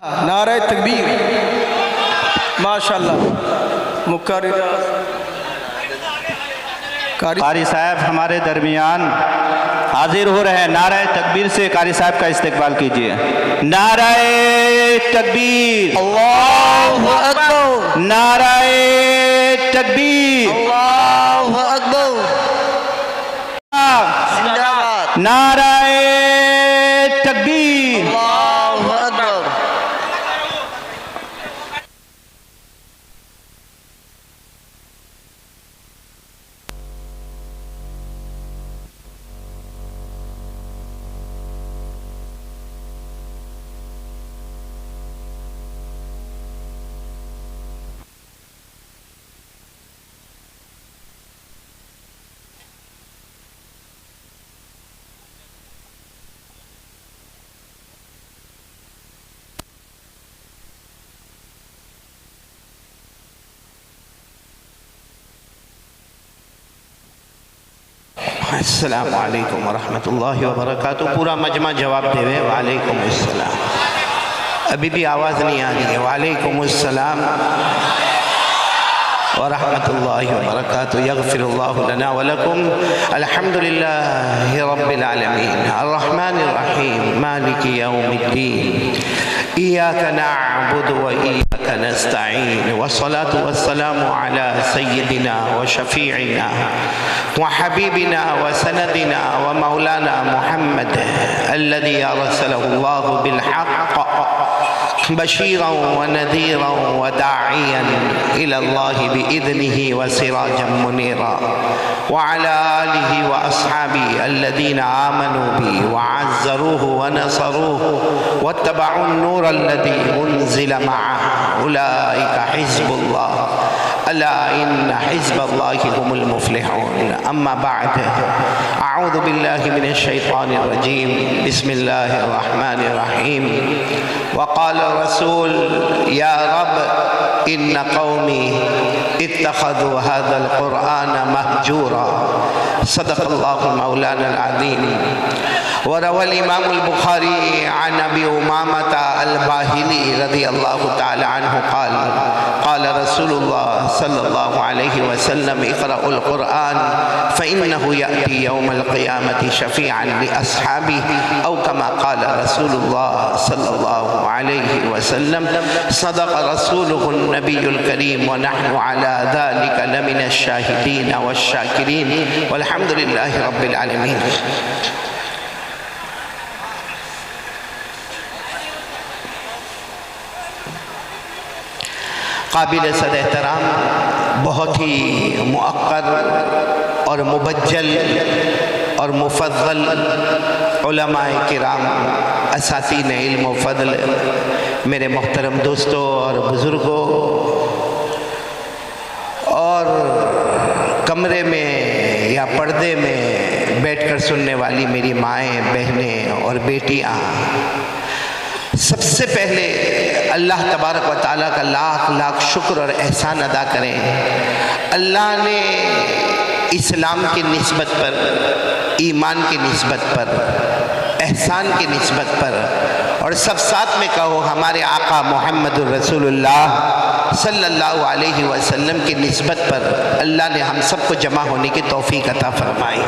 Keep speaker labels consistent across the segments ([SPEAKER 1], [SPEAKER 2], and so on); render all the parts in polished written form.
[SPEAKER 1] نعرہ تکبیر ماشاءاللہ مقرر
[SPEAKER 2] قاری صاحب ہمارے درمیان حاضر ہو رہے ہیں۔ نعرہ تکبیر سے قاری صاحب کا استقبال کیجئے۔ نعرہ تکبیر،
[SPEAKER 1] اللہ اکبر،
[SPEAKER 2] نعرہ تکبیر،
[SPEAKER 1] اللہ اکبر، زندہ باد،
[SPEAKER 2] نعرہ تکبیر۔
[SPEAKER 1] اللہ اکبر۔
[SPEAKER 2] السلام علیکم ورحمت اللہ وبرکاتہ۔ پورا مجمع جواب دے وے وعلیکم السلام۔ ابھی بھی آواز نہیں آ رہی ہے۔ وعلیکم السلام ورحمت اللہ وبرکاتہ۔ یغفر اللہ لنا ولکم۔ الحمدللہ رب العالمین الرحمن الرحیم مالک یوم الدین ایاک نعبد و ایاک نستعین والصلاة والسلام على سیدنا وشفیعنا وحبیبنا وسندنا ومولانا محمد الذي أرسله الله بالحق بشيرا ونذيرا وداعيا إلى الله بإذنه وسراجا منيرا وعلى آله وأصحابه الذين آمنوا به وعزروه ونصروه واتبعوا النور الذي أنزل معه أولئك حزب الله ألا إن حزب الله هم المفلحون أما بعد أعوذ بالله من الشيطان الرجيم بسم الله الرحمن الرحيم وقال الرسول يا رب إن قومي اتخذوا هذا القرآن مهجورا صدق الله مولانا العظيم وروى الإمام البخاري عن أبي أمامة الباهلي رضي الله تعالى عنه قال رسول الله صلى الله عليه وسلم اقرأوا القرآن فإنه يأتي يوم القيامة شفيعا لأصحابه أو كما قال رسول الله صلى الله عليه وسلم صدق رسوله النبي الكريم ونحن على ذلك لمن الشاهدين والشاكرين والحمد لله رب العالمين۔ قابل صد احترام بہت ہی مؤقر اور مبجل اور مفضل علماء کرام اساتین علم و فضل میرے محترم دوستوں اور بزرگوں اور کمرے میں یا پردے میں بیٹھ کر سننے والی میری مائیں بہنیں اور بیٹیاں، سب سے پہلے اللہ تبارک و تعالیٰ کا لاکھ لاکھ شکر اور احسان ادا کریں۔ اللہ نے اسلام کی نسبت پر، ایمان کی نسبت پر، احسان کی نسبت پر اور سب ساتھ میں کہو ہمارے آقا محمد الرسول اللہ صلی اللہ علیہ وسلم کی نسبت پر اللہ نے ہم سب کو جمع ہونے کی توفیق عطا فرمائی۔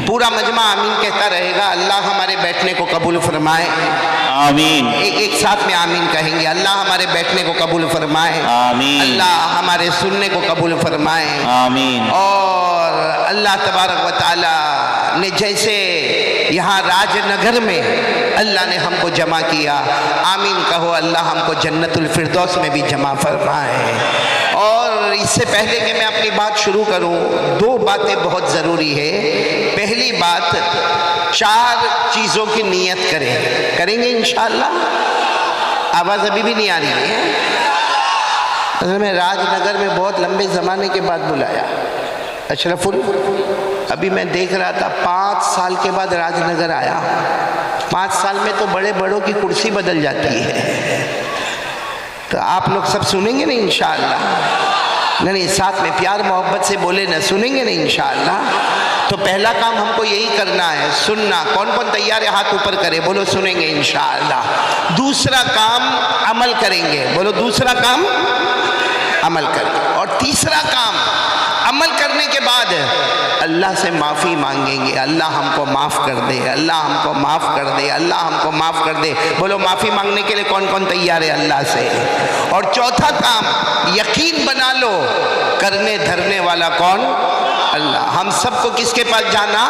[SPEAKER 2] پورا مجمع آمین کہتا رہے گا۔ اللہ ہمارے بیٹھنے کو قبول فرمائے، آمین۔ ایک ساتھ میں آمین کہیں گے۔ اللہ ہمارے بیٹھنے کو قبول فرمائے، آمین۔ اللہ ہمارے سننے کو قبول فرمائے، آمین۔ اور اللہ تبارک و تعالی نے جیسے یہاں راج نگر میں اللہ نے ہم کو جمع کیا، آمین کہو۔ اللہ ہم کو جنت الفردوس میں بھی جمع فرمائے۔ اور اس سے پہلے کہ میں اپنی بات شروع کروں، دو باتیں بہت ضروری ہے۔ پہلی بات، 4 چیزوں کی نیت کریں گے انشاءاللہ۔ آواز ابھی بھی نہیں آ رہی ہے؟ اصل میں راج نگر میں بہت لمبے زمانے کے بعد بلایا اشرف ابھی میں دیکھ رہا تھا 5 سال کے بعد راج نگر آیا۔ 5 سال میں تو بڑے بڑوں کی کرسی بدل جاتی ہے۔ تو آپ لوگ سب سنیں گے نا انشاءاللہ؟ نہیں، ساتھ میں پیار محبت سے بولے نا، سنیں گے نا انشاءاللہ؟ تو پہلا کام ہم کو یہی کرنا ہے، سننا۔ کون کون تیار ہے؟ ہاتھ اوپر کرے، بولو سنیں گے انشاءاللہ۔ دوسرا کام عمل کریں گے، بولو دوسرا کام عمل کریں گے۔ اور تیسرا کام عمل کرنے کے بعد اللہ سے معافی مانگیں گے، اللہ ہم کو معاف کر دے، اللہ ہم کو معاف کر دے، اللہ ہم کو معاف کر دے۔ بولو معافی مانگنے کے لیے کون کون تیار ہے اللہ سے؟ اور چوتھا کام یقین بنا لو، کرنے دھرنے والا کون؟ اللہ۔ ہم سب کو کس کے پاس جانا؟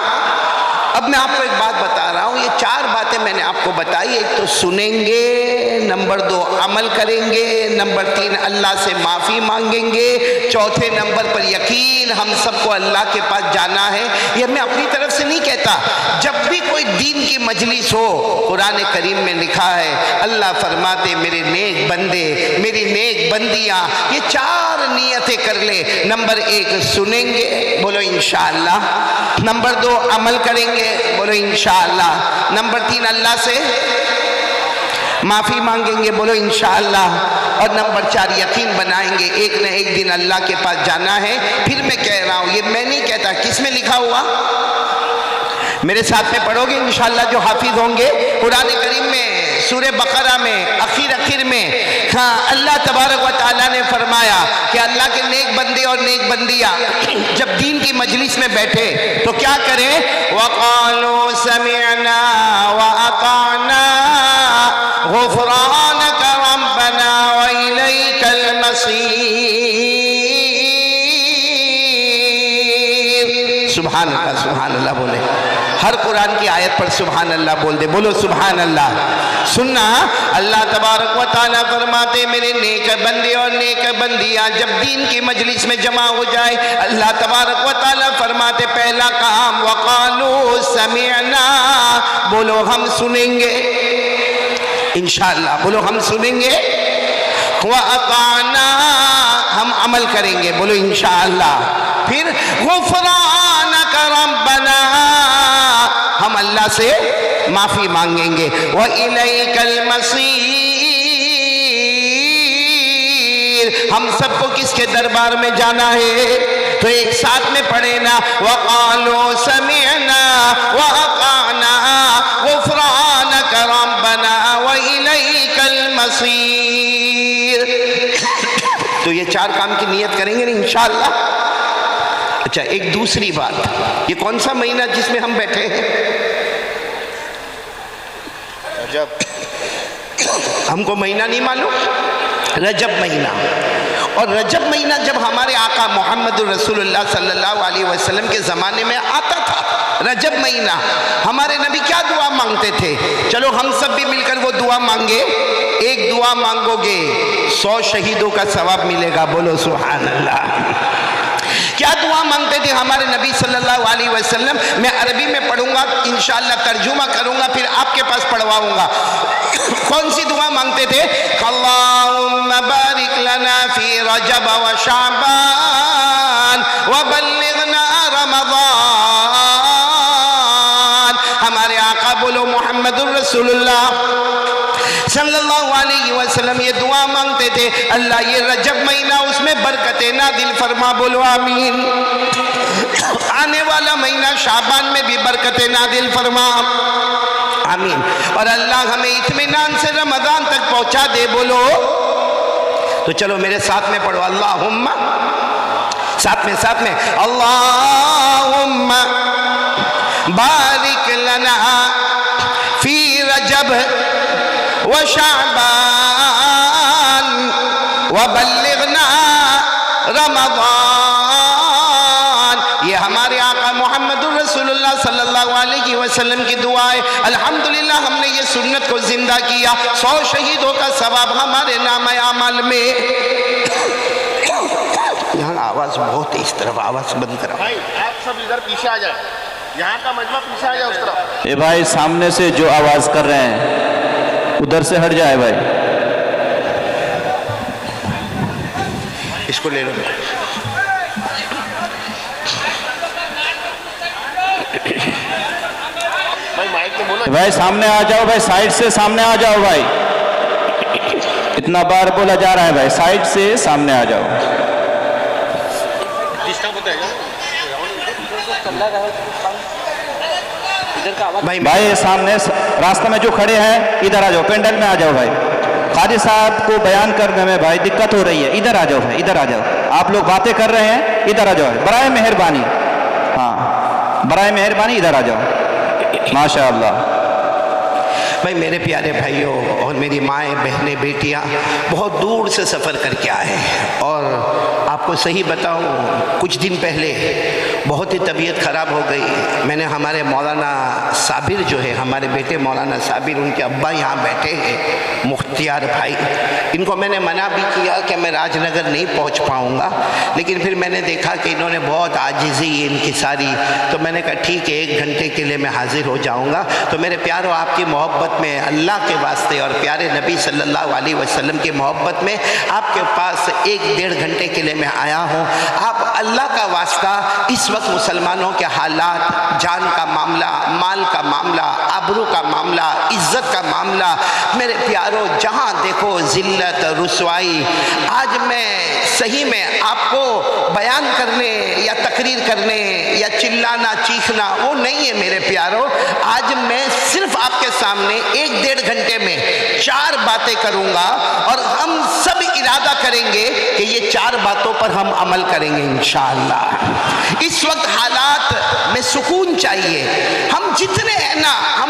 [SPEAKER 2] اب میں آپ کو ایک بات بتا رہا ہوں، یہ 4 باتیں میں نے آپ کو بتائی۔ ایک تو سنیں گے، نمبر 2 عمل کریں گے، نمبر 3 اللہ سے معافی مانگیں گے، چوتھے نمبر پر یقین، ہم سب کو اللہ کے پاس جانا ہے۔ یہ میں اپنی طرف سے نہیں کہتا، جب بھی کوئی دین کی مجلس ہو، قرآن کریم میں لکھا ہے، اللہ فرماتے میرے نیک بندے، میری نیک بندیاں یہ 4 نیتیں کر لے۔ نمبر 1 سنیں گے، بولو انشاءاللہ۔ نمبر 2 عمل کریں گے، بولو انشاءاللہ۔ نمبر 3 اللہ سے معافی مانگیں گے، بولو انشاءاللہ۔ اور نمبر 4 یقین بنائیں گے ایک نہ ایک دن اللہ کے پاس جانا ہے۔ پھر میں کہہ رہا ہوں، یہ میں نہیں کہتا، کس میں لکھا ہوا؟ میرے ساتھ میں پڑھو گے انشاءاللہ جو حافظ ہوں گے؟ قرآن کریم میں سورہ بقرہ میں اخیر میں اللہ تبارک و تعالیٰ نے فرمایا کہ اللہ کے نیک بندے اور نیک بندیاں جب دین کی مجلس میں بیٹھے تو کیا کریں؟ وَقَالُوا سَمِعْنَا وَأَطَعْنَا غُفْرَانَكَ رَبَّنَا وَإِلَيْكَ الْمَصِيرُ۔ سبحان اللہ، سبحان اللہ بولے۔ ہر قرآن کی آیت پر سبحان اللہ بول دے، بولو سبحان اللہ۔ سننا، اللہ تبارک و تعالیٰ فرماتے میرے نیک بندے اور نیک بندیاں جب دین کی مجلس میں جمع ہو جائے، اللہ تبارک و تعالیٰ فرماتے پہلا کام وَقَالُوا سَمِعْنَا، بولو ہم سنیں گے انشاءاللہ، بولو ہم سنیں گے، وَأَطَعْنَا ہم عمل کریں گے، بولو انشاءاللہ۔ پھر غفرانک ربنا ہم اللہ سے معافی مانگیں گے، وَإِلَيْكَ الْمَصِيرُ ہم سب کو کس کے دربار میں جانا ہے؟ تو ایک ساتھ میں پڑھے نا، وَقَالُوا سَمِعْنَا وَأَطَعْنَا غُفْرَانَكَ رَبَّنَا وَإِلَيْكَ الْمَصِيرُ۔ تو یہ 4 کام کی نیت کریں گے نا انشاءاللہ۔ اچھا، ایک دوسری بات، یہ کون سا مہینہ جس میں ہم بیٹھے ہیں؟ رجب۔ ہم کو مہینہ نہیں معلوم؟ رجب مہینہ۔ اور رجب مہینہ جب ہمارے آقا محمد رسول اللہ صلی اللہ علیہ وسلم کے زمانے میں آتا تھا، رجب مہینہ، ہمارے نبی کیا دعا مانگتے تھے؟ چلو ہم سب بھی مل کر وہ دعا مانگے۔ ایک دعا مانگو گے 100 شہیدوں کا ثواب ملے گا، بولو سبحان اللہ۔ کیا دعا مانگتے تھے ہمارے نبی صلی اللہ علیہ وسلم؟ میں عربی میں پڑھوں گا انشاءاللہ، ترجمہ کروں گا، پھر آپ کے پاس پڑھواؤں گا۔ کون سی دعا مانگتے تھے؟ اللہم بارک لنا فی رجب و شعبان وبلغنا رمضان۔ ہمارے آقا بولو محمد الرسول اللہ صلی اللہ علیہ وسلم یہ دعا مانگتے تھے، اللہ یہ رجب مہینہ اس میں برکتیں نازل فرما، بولو آمین۔ آنے والا مہینہ شعبان میں بھی برکتیں نازل فرما، آمین۔ اور اللہ ہمیں اطمینان سے رمضان تک پہنچا دے، بولو۔ تو چلو میرے ساتھ میں پڑھو، اللہم، ساتھ میں اللہم بارک لنا فی رجب وشعبان وبلغنا رمضان۔ یہ ہمارے آقا محمد رسول اللہ صلی اللہ علیہ وسلم کی دعا ہے۔ الحمدللہ ہم نے یہ سنت کو زندہ کیا، 100 شہیدوں کا ثواب ہمارے نام اعمال میں۔ یہاں آواز بہت ہے، اس طرف آواز بند کرو
[SPEAKER 3] بھائی، آپ سب ادھر پیچھے آ جائیں، یہاں کا مجمع پیچھے آ جائے اس طرف۔
[SPEAKER 4] اے بھائی سامنے سے جو آواز کر رہے ہیں ادھر سے ہٹ جائے بھائی۔
[SPEAKER 2] اس کو لے لو۔
[SPEAKER 3] بھائی مائک تو بولو۔
[SPEAKER 4] بھائی سامنے آ جاؤ، بھائی سائیڈ سے سامنے آ جاؤ بھائی، اتنا بار بولا جا رہا ہے بھائی، سائیڈ سے سامنے آ جاؤ۔
[SPEAKER 3] ڈسٹرب ہوتا ہے
[SPEAKER 4] भाई सामने रास्ते में जो खड़े हैं इधर आ जाओ, पेंडल में आ जाओ भाई। काजी साहब को बयान करने में भाई दिक्कत हो रही है, इधर आ जाओ भाई, इधर आ जाओ। आप लोग बातें कर रहे हैं, इधर आ जाओ बराए मेहरबानी। हाँ बराए मेहरबानी इधर आ जाओ। माशाअल्लाह।
[SPEAKER 2] भाई मेरे प्यारे भाइयों और मेरी माएँ बहनें बेटियाँ बहुत दूर से सफ़र करके आए हैं। और आपको सही बताऊं, कुछ दिन पहले बहुत ही तबीयत ख़राब हो गई। मैंने हमारे मौलाना साबिर जो है, हमारे बेटे मौलाना साबिर, उनके अब्बा यहाँ बैठे हैं मुख्तियार भाई, इनको मैंने मना भी किया कि मैं राजनगर नहीं पहुँच पाऊँगा, लेकिन फिर मैंने देखा कि इन्होंने बहुत आजिज़ी इनकी सारी, तो मैंने कहा ठीक है 1 घंटे के लिए मैं हाज़िर हो जाऊँगा। तो मेरे प्यारों, आपकी मोहब्बत में, अल्लाह के वास्ते और प्यारे नबी सल्लल्लाहु अलैहि वसल्लम की मोहब्बत में आपके पास 1-1.5 घंटे के लिए मैं आया हूँ। आप अल्लाह का वास्ता, इस वक्त मुसलमानों के हालात, जान का मामला, माल का मामला, आबरू का मामला, इज़्ज़त का मामला, मेरे प्यारों जहाँ देखो ज़िल्लत रुसवाई। आज मैं सही में आपको बयान करने या तकरीर करने या चिल्लाना चीखना वो नहीं है मेरे प्यारों। आज मैं सिर्फ आपके सामने 1-1.5 घंटे में 4 बातें करूँगा और हम सब इरादा करेंगे कि ये 4 बातों पर हम अमल करेंगे इंशाअल्लाह। इस वक्त हालात में सुकून चाहिए। हम जितने हैं ना, हम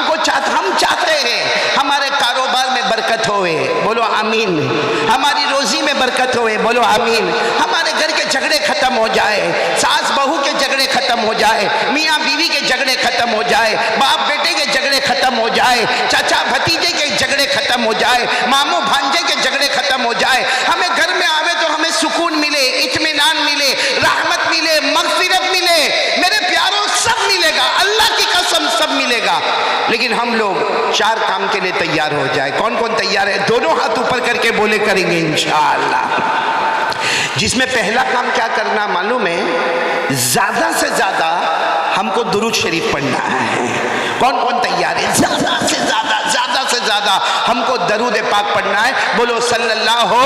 [SPEAKER 2] चाहते हैं हमारे कारोबार में बरकत होए, बोलो आमीन। हमारी रोजी में बरकत होए, बोलो आमीन। हमारे घर के झगड़े खत्म हो जाए, सास बहू के झगड़े खत्म हो जाए, मियाँ बीवी के झगड़े खत्म हो जाए, बाप बेटे के झगड़े खत्म हो जाए, चाचा भतीजे के झगड़े खत्म हो जाए, मामू भांजे के झगड़े खत्म हो जाए। हमें घर में आवे तो हमें सुकून मिले, इत्मीनान मिले, रहमत मिले, मगफिरत मिले। मेरे प्यारों, सब मिलेगा, अल्लाह की कसम सब मिलेगा। लेकिन हम लोग 4 काम के लिए तैयार हो जाए। कौन कौन तैयार है? दोनों हाथ ऊपर करके बोले करेंगे इंशाअल्लाह। जिसमें पहला काम क्या करना मालूम है? ज़्यादा से ज़्यादा हमको दुरूद शरीफ पढ़ना है। कौन कौन तैयार है? ज़्यादा से ज़्यादा हमको दरूद पाक पढ़ना है। बोलो सल्लल्लाहु।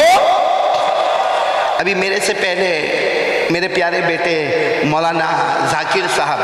[SPEAKER 2] अभी मेरे से पहले मेरे प्यारे बेटे मौलाना जाकिर साहब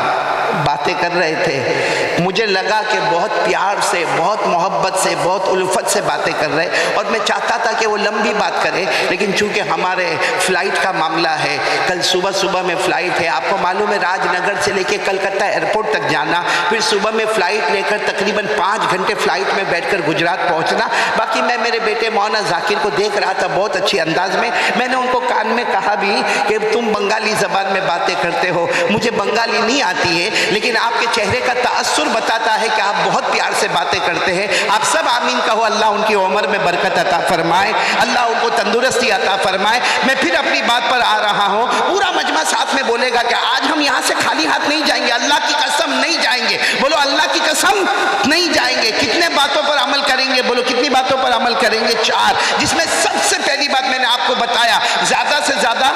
[SPEAKER 2] बातें कर रहे थे। मुझे लगा कि बहुत प्यार से, बहुत मोहब्बत से, बहुत उल्फत से बातें कर रहे, और मैं चाहता था कि वो लंबी बात करें, लेकिन चूंकि हमारे फ़्लाइट का मामला है, कल सुबह में फ़्लाइट है। आपको मालूम है राजनगर से लेकर कलकत्ता एयरपोर्ट तक जाना, फिर सुबह में फ़्लाइट लेकर तकरीबन 5 घंटे फ़्लाइट में बैठकर गुजरात पहुँचना। बाकी मैं मेरे बेटे मौलाना जाकिर को देख रहा था बहुत अच्छी अंदाज में। मैंने उनको कान में कहा भी कि तुम बंगाली ज़बान में बातें करते हो, मुझे बंगाली नहीं आती है, लेकिन आपके चेहरे का ताअस्सुर बताता है कि आप बहुत प्यार से बातें करते हैं। आप सब आमीन कहो। अल्लाह उनकी उम्र में बरकत अता फरमाए, अल्लाह उनको तंदुरुस्ती अता फरमाए। मैं फिर अपनी बात पर आ रहा हूँ। पूरा मजमा साथ में बोलेगा कि आज हम यहाँ से खाली हाथ नहीं जाएंगे, अल्लाह की कसम नहीं जाएंगे। बोलो अल्लाह की कसम नहीं जाएंगे। कितने बातों पर अमल करेंगे? बोलो कितनी बातों पर अमल करेंगे? 4, जिसमें सबसे पहली बात मैंने आपको बताया, ज़्यादा से ज़्यादा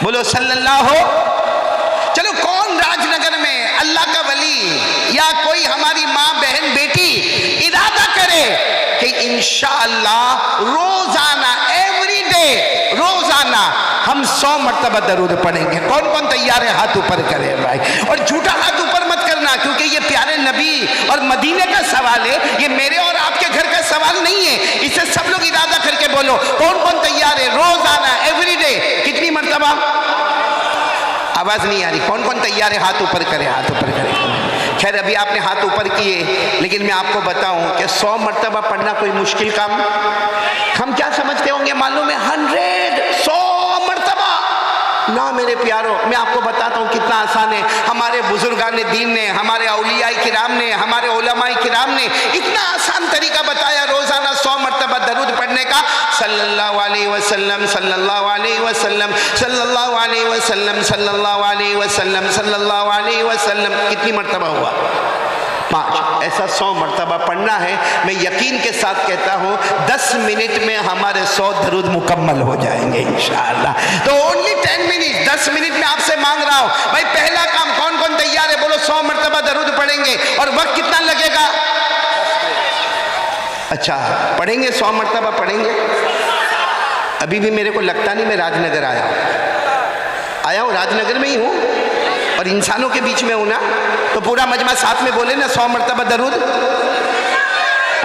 [SPEAKER 2] बोलो सल्लल्लाहु। चलो, कौन राजनगर में अल्लाह का वली या कोई हमारी माँ बहन बेटी इरादा करे कि इंशाअल्लाह रोजाना, एवरी डे, रोजाना हम 100 मरतबा दरूद पढ़ेंगे? कौन कौन तैयार है? हाथ ऊपर करे भाई। और झूठा हाथ ऊपर मत करना, क्योंकि ये प्यारे नबी और मदीने का सवाल है, ये मेरे और आपके घर का सवाल नहीं है। इसे सब लोग इरादा करके बोलो, कौन कौन तैयार है? रोजाना, एवरी डे, कितनी मरतबा? आवाज नहीं आ रही। कौन कौन तैयार है? हाथ ऊपर करें, हाथ ऊपर करें। खैर, अभी आपने हाथ ऊपर किए, लेकिन मैं आपको बताऊं कि 100 मरतबा पढ़ना कोई मुश्किल काम? हम क्या समझते होंगे मालूम है? 100 मरतबा ना मेरे प्यारों, मैं आपको बताता हूँ कितना आसान है। हमारे बुजुर्गान दीन ने, हमारे औलिया किराम ने, हमारे उलमाए किराम ने इतना आसान तरीका बताया रोजाना 100 मरतबा दरूद पढ़ने का। सल्लल्लाहु अलैहि वसल्लम, सल्लल्लाहु अलैहि वसल्लम, सल्लल्लाहु अलैहि वसल्लम, सल्लल्लाहु अलैहि वसल्लम, सल्लल्लाहु अलैहि वसल्लम। कितनी मरतबा हुआ? 5। ऐसा 100 मरतबा पढ़ना है। मैं यकीन के साथ कहता हूँ 10 मिनट में हमारे 100 दरूद मुकम्मल हो जाएंगे इंशाअल्लाह। तो ओनली 10 मिनट, 10 मिनट में आपसे मांग रहा हूँ भाई, पहला काम कौन कौन तैयार है? बोलो 100 मरतबा दरूद पढ़ेंगे। और वक्त कितना लगेगा? अच्छा, पढ़ेंगे 100 मरतबा पढ़ेंगे। अभी भी मेरे को लगता नहीं मैं राजनगर आया हूँ, राजनगर में ही हूँ। और इंसानों के बीच में हूं ना, तो पूरा मजमा साथ में बोले ना 100 मरतबा दरूद।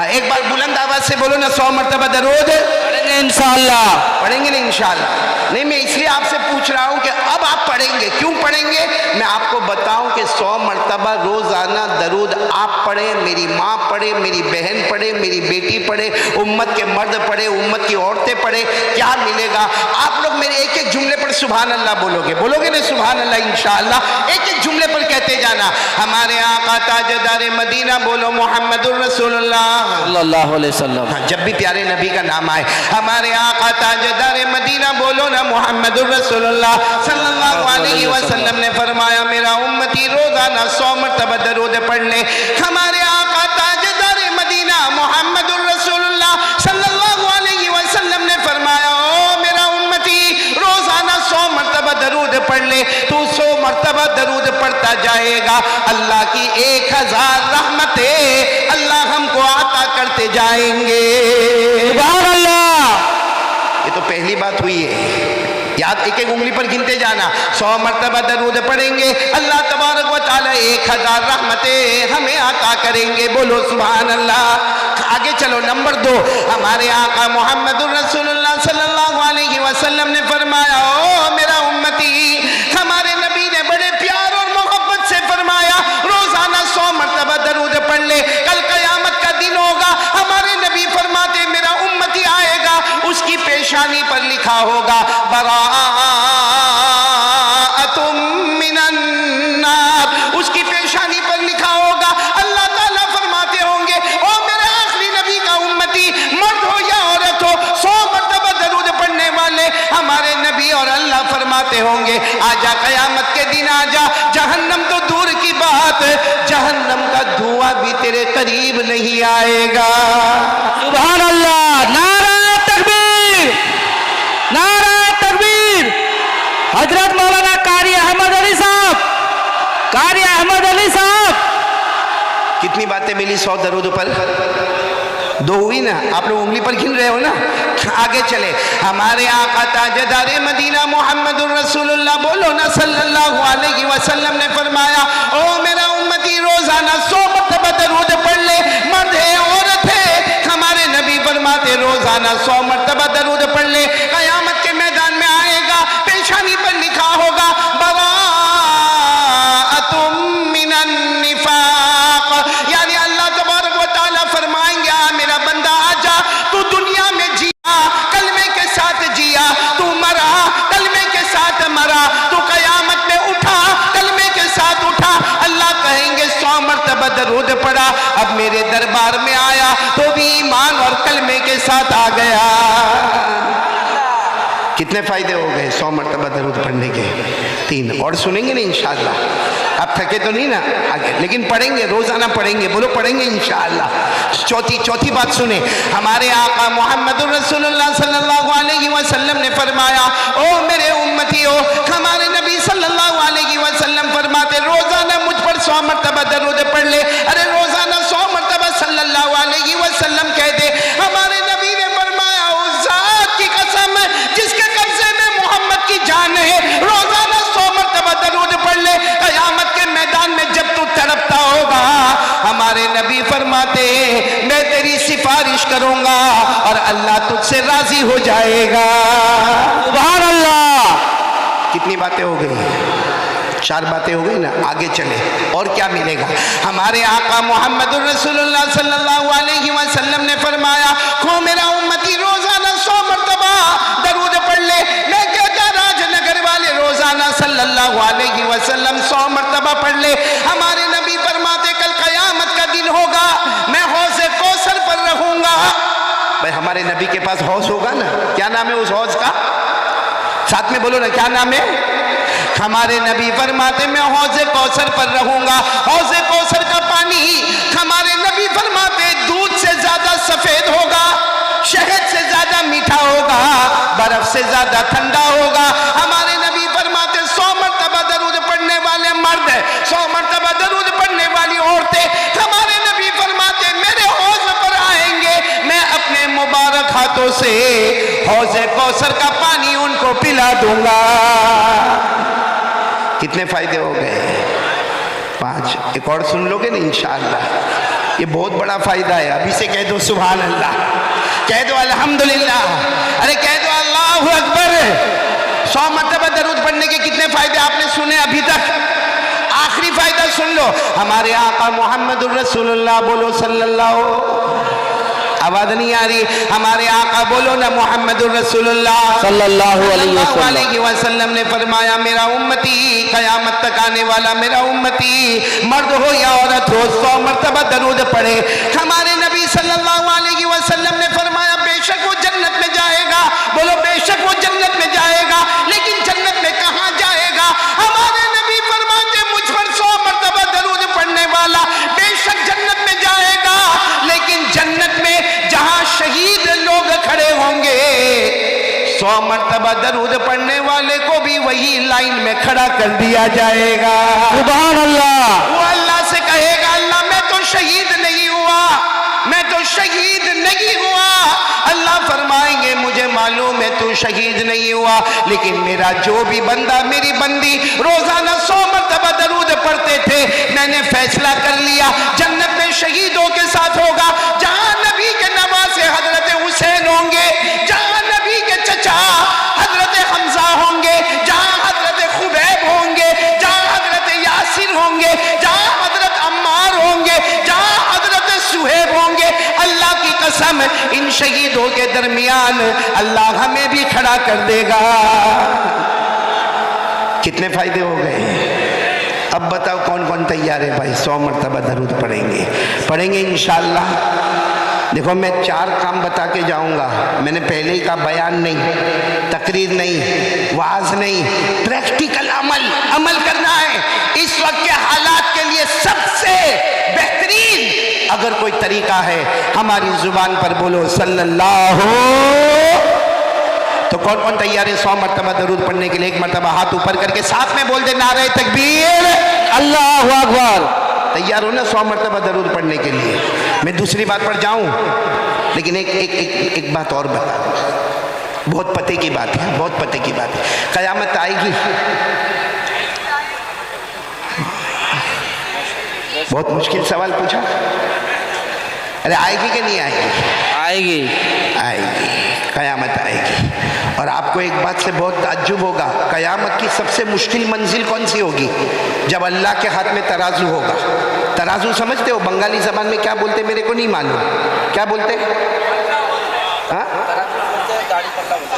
[SPEAKER 2] एक बार बुलंद आवाज से बोलो ना 100 मरतबा दरूद।
[SPEAKER 1] पढ़ेंगे इंशाअल्लाह।
[SPEAKER 2] पढ़ेंगे ना इंशाअल्लाह। नहीं, मैं इसलिए आपसे पूछ रहा हूं कि अब आप पढ़ेंगे, क्यों पढ़ेंगे? मैं आपको बताऊं कि 100 मरतबा रोजाना दरूद आप पढ़े, मेरी माँ पढ़े, मेरी बहन पढ़े, मेरी बेटी पढ़े, उम्मत के मर्द पढ़े, उम्मत की औरतें पढ़े, क्या मिलेगा? आप लोग मेरे एक एक जुमले पर सुभान अल्लाह बोलोगे, बोलोगे ना सुभान अल्लाह इंशाअल्लाह। एक एक जुमले पर कहते जाना। हमारे आका ताजदार मदीना बोलो मोहम्मदुर रसूलुल्लाह
[SPEAKER 1] सल्लल्लाहु अलैहि वसल्लम।
[SPEAKER 2] हाँ, जब भी प्यारे नबी का नाम आए, हमारे आका ताजदार मदीना बोलो ना मोहम्मदुर रसूलुल्लाह सल्लल्लाहु अलैहि वसल्लम ने फरमाया मेरा उम्मती रोजाना 100 मरतबा दरूद पढ़ ले। हमारे आका ताजदार मदीना मोहम्मदुर रसूलुल्लाह सल्लल्लाहु अलैहि वसल्लम ने फरमाया ओ मेरा उम्मती रोजाना 100 मरतबा दरूद पढ़ ले। तू 100 मरतबा दरूद पढ़ता जाएगा, अल्लाह की 1000 रहमतें अल्लाह हमको आता करते जाएंगे।
[SPEAKER 1] सुभान अल्लाह।
[SPEAKER 2] ये तो पहली बात हुई है, याद एक एक उंगली पर गिनते जाना। 100 मरतबा दरूद पढ़ेंगे, अल्लाह तबारक व तआला 1000 रहमतें हमें आता करेंगे। बोलो सुभान अल्लाह। आगे चलो, नंबर 2, हमारे आका मोहम्मदुर रसूलुल्लाह सल्लल्लाहु अलैहि वसल्लम ने फरमाया ओ मेरा उम्मती, हमारे नबी ने बड़े प्यार और मोहब्बत से फरमाया रोजाना 100 मरतबा दरूद पढ़ ले। कल कयामत का दिन होगा, हमारे नबी फरमाते मेरा उम्मती आएगा, उसकी पेशानी पर लिखा होगा बराअतुम मिनन नार। उसकी पेशानी पर लिखा होगा, अल्लाह ताला फरमाते होंगे ओ मेरे आखिरी नबी का उम्मती, मर्द हो या औरत हो, 100 मरतबा दरूद पढ़ने वाले हमारे नबी और अल्लाह फरमाते होंगे आजा कयामत के दिन आजा। जहन्नम तो दूर की बात, जहन्नम का धुआं भी तेरे करीब नहीं आएगा।
[SPEAKER 1] सुभान अल्लाह। नारा तकबीर, नारा तकबीर। हजरत मौलाना कारी अहमद अली साहब, कारी अहमद अली साहब।
[SPEAKER 2] कितनी बातें मिली 100 दरूद पर? 2 हुई ना, आप लोग उंगली पर गिन रहे हो ना। आगे चले, हमारे आका ताजदारे मदीना मोहम्मदुर रसूलुल्लाह बोलो ना सल्लल्लाहु अलैहि वसल्लम ने फरमाया ओ मेरा उम्मती रोजाना 100 मरतबा दरूद पढ़ ले। मर्द है औरत है, हमारे नबी फरमाते रोजाना 100 मरतबा दरूद पढ़ ले। कयामत के मैदान में आएगा, पेशानी पर लिखा होगा बराअतुम मिनन निफाक। यानी अल्लाह तबारक व तआला फरमाएंगे आ मेरा बंदा आजा, तू दुनिया में जिया कलमे के साथ जिया, तू मरा कलमे के साथ मरा, तू कयामत में उठा कलमे के साथ उठा। अल्लाह कहेंगे 100 मरतबा दरूद पढ़ा, अब मेरे दरबार में आया तो भी ईमान और कलमे के साथ आ गया। कितने फायदे हो गए 100 मरतबा दरूद पढ़ने के? 3 और सुनेंगे ना इंशाअल्लाह। आप थके तो नहीं ना आगे, लेकिन पढ़ेंगे, रोजाना पढ़ेंगे। बोलो पढ़ेंगे इंशाअल्लाह। चौथी बात सुने, हमारे आका मोहम्मदुर रसूलुल्लाह सल्लल्लाहु अलैहि वसल्लम ने फरमाया ओ मेरे उम्मतियों, हमारे नबी सल्लल्लाहु अलैहि वसल्लम फरमाते रोजाना मुझ पर 100 मरतबा दरूद पढ़ ले। अरे रोजाना 100 मरतबा सल्लल्लाहु अलैहि वसल्लम कह दे। हमारे नबी ने फरमाया उस जात की कसम जिसके कब्जे में मोहम्मद की जान है, रोजाना 100 मरतबा दरूद पढ़ ले। कयामत के मैदान में जब तू तड़पता होगा, हमारे नबी फरमाते मैं तेरी सिफारिश करूंगा और अल्लाह तुझसे राजी हो जाएगा।
[SPEAKER 1] सुभान अल्लाह।
[SPEAKER 2] कितनी बातें हो गई? 4 बातें हो गई ना। आगे चले, और क्या मिलेगा? हमारे आका मोहम्मदुर रसूलुल्लाह सल्लल्लाहु अलैहि वसल्लम ने फरमाया खो मेरा उम्मती रोजाना 100 मरतबा दरूद पढ़ ले। मैं कहता राजनगर वाले रोजाना सल्लल्लाहु अलैहि वसल्लम 100 मरतबा पढ़ ले। हमारे नबी फरमाते कल कयामत का दिन होगा, मैं हौज़े कौसर पर रहूंगा। भाई हमारे नबी के पास हौज होगा ना, क्या नाम है उस हौज का? साथ में बोलो ना, क्या नाम है? हमारे नबी फरमाते मैं हौज़े कौसर पर रहूंगा। हौज़े कौसर का पानी हमारे नबी फरमाते दूध से ज्यादा सफेद होगा, शहद से ज्यादा मीठा होगा, बर्फ से ज्यादा ठंडा होगा। हमारे नबी फरमाते 100 मरतबा दरूद पढ़ने वाले मर्द, 100 मरतबा दरूद पढ़ने वाली औरतें, हमारे नबी फरमाते मेरे हौज़ पर आएंगे, मैं अपने मुबारक हाथों से हौज़े कौसर का पानी उनको पिला दूंगा। कितने फायदे हो गए? 5। एक और सुन लोगे ना इंशाअल्लाह, ये बहुत बड़ा फायदा है। अभी से कह दो सुभान अल्लाह, कह दो अल्हम्दुलिल्लाह, अरे कह दो अल्लाहु अकबर। 100 मरतबा दरूद पढ़ने के कितने फायदे आपने सुने अभी तक? आखिरी फायदा सुन लो, हमारे आका मोहम्मदुर रसूलुल्लाह, बोलो सल्लल्लाहु, आवाज नहीं आ रही, हमारे आका बोलो ना मोहम्मदुर रसूलुल्लाह
[SPEAKER 1] सल्लल्लाहु अलैहि
[SPEAKER 2] वसल्लम ने फरमाया, मेरा उम्मती, कयामत तक आने वाला मेरा उम्मती, मर्द हो या औरत हो, 100 मरतबा दरूद पढ़े। हमारे नबी सल्लल्लाहु अलैहि वसल्लम ने फरमाया, बेशक वो जन्नत में जाएगा, बोलो बेशक वो जन्नत में जाएगा, लेकिन जन्नत में कहाँ जाएगा? हमारे नबी फरमाते, मुझ पर 100 मरतबा दरूद पढ़ने वाला बेशक जन्नत में जाएगा, लेकिन जन्नत में जहां शहीद लोग खड़े होंगे, 100 मरतबा दरूद पढ़ने वाले को भी वही लाइन में खड़ा कर दिया जाएगा।
[SPEAKER 1] सुभान अल्लाह।
[SPEAKER 2] वो अल्लाह से कहेगा, अल्लाह मैं तो शहीद नहीं हुआ, मैं तो शहीद नहीं हुआ। अल्लाह फरमाएंगे, मुझे मालूम है तू शहीद नहीं हुआ, लेकिन मेरा जो भी बंदा, मेरी बंदी रोजाना 100 मरतबा दरूद पढ़ते थे, मैंने फैसला कर लिया जन्नत में शहीदों के साथ होगा, जहां नबी के नवासे हजरत हुसैन होंगे, जहां नबी के चचा हजरत हमजा होंगे, जहां हजरत खुबैब होंगे, जहां हजरत यासिर होंगे, जहां हजरत अम्मार होंगे, जहां हजरत सुहेब होंगे। अल्लाह की कसम, इन शहीदों के दरमियान अल्लाह हमें भी खड़ा कर देगा। कितने फायदे हो गए? अब बताओ कौन कौन तैयार है भाई? 100 मरतबा दरूद पढ़ेंगे इंशाअल्लाह। देखो मैं 4 काम बता के जाऊंगा। मैंने पहले ही कहा, बयान नहीं, तकरीर नहीं, वाज नहीं, प्रैक्टिकल अमल करना है। इस वक्त के हालात के लिए सबसे बेहतरीन अगर कोई तरीका है, हमारी जुबान पर बोलो सल्लल्लाहु। तो कौन कौन तैयार है 100 मरतबा दरूद पढ़ने के लिए? एक मरतबा हाथ ऊपर करके साथ में बोल दे, नारे तकबीर,
[SPEAKER 1] अल्लाहु अकबर।
[SPEAKER 2] तैयार हो ना 100 मरतबा दरूद पढ़ने के लिए? मैं दूसरी बात पर जाऊं, लेकिन एक बात और बता दूं, बहुत पते की बात है, बहुत पते की बात है। कयामत आएगी, बहुत मुश्किल सवाल पूछा। अरे आएगी कि नहीं आएगी? आएगी, कयामत आएगी। और आपको एक बात से बहुत ताज्जुब होगा, कयामत की सबसे मुश्किल मंजिल कौन सी होगी? जब अल्लाह के हाथ में तराजू होगा। तराजू समझते हो? बंगाली जबान में क्या बोलते मेरे को नहीं मालूम, क्या बोलते?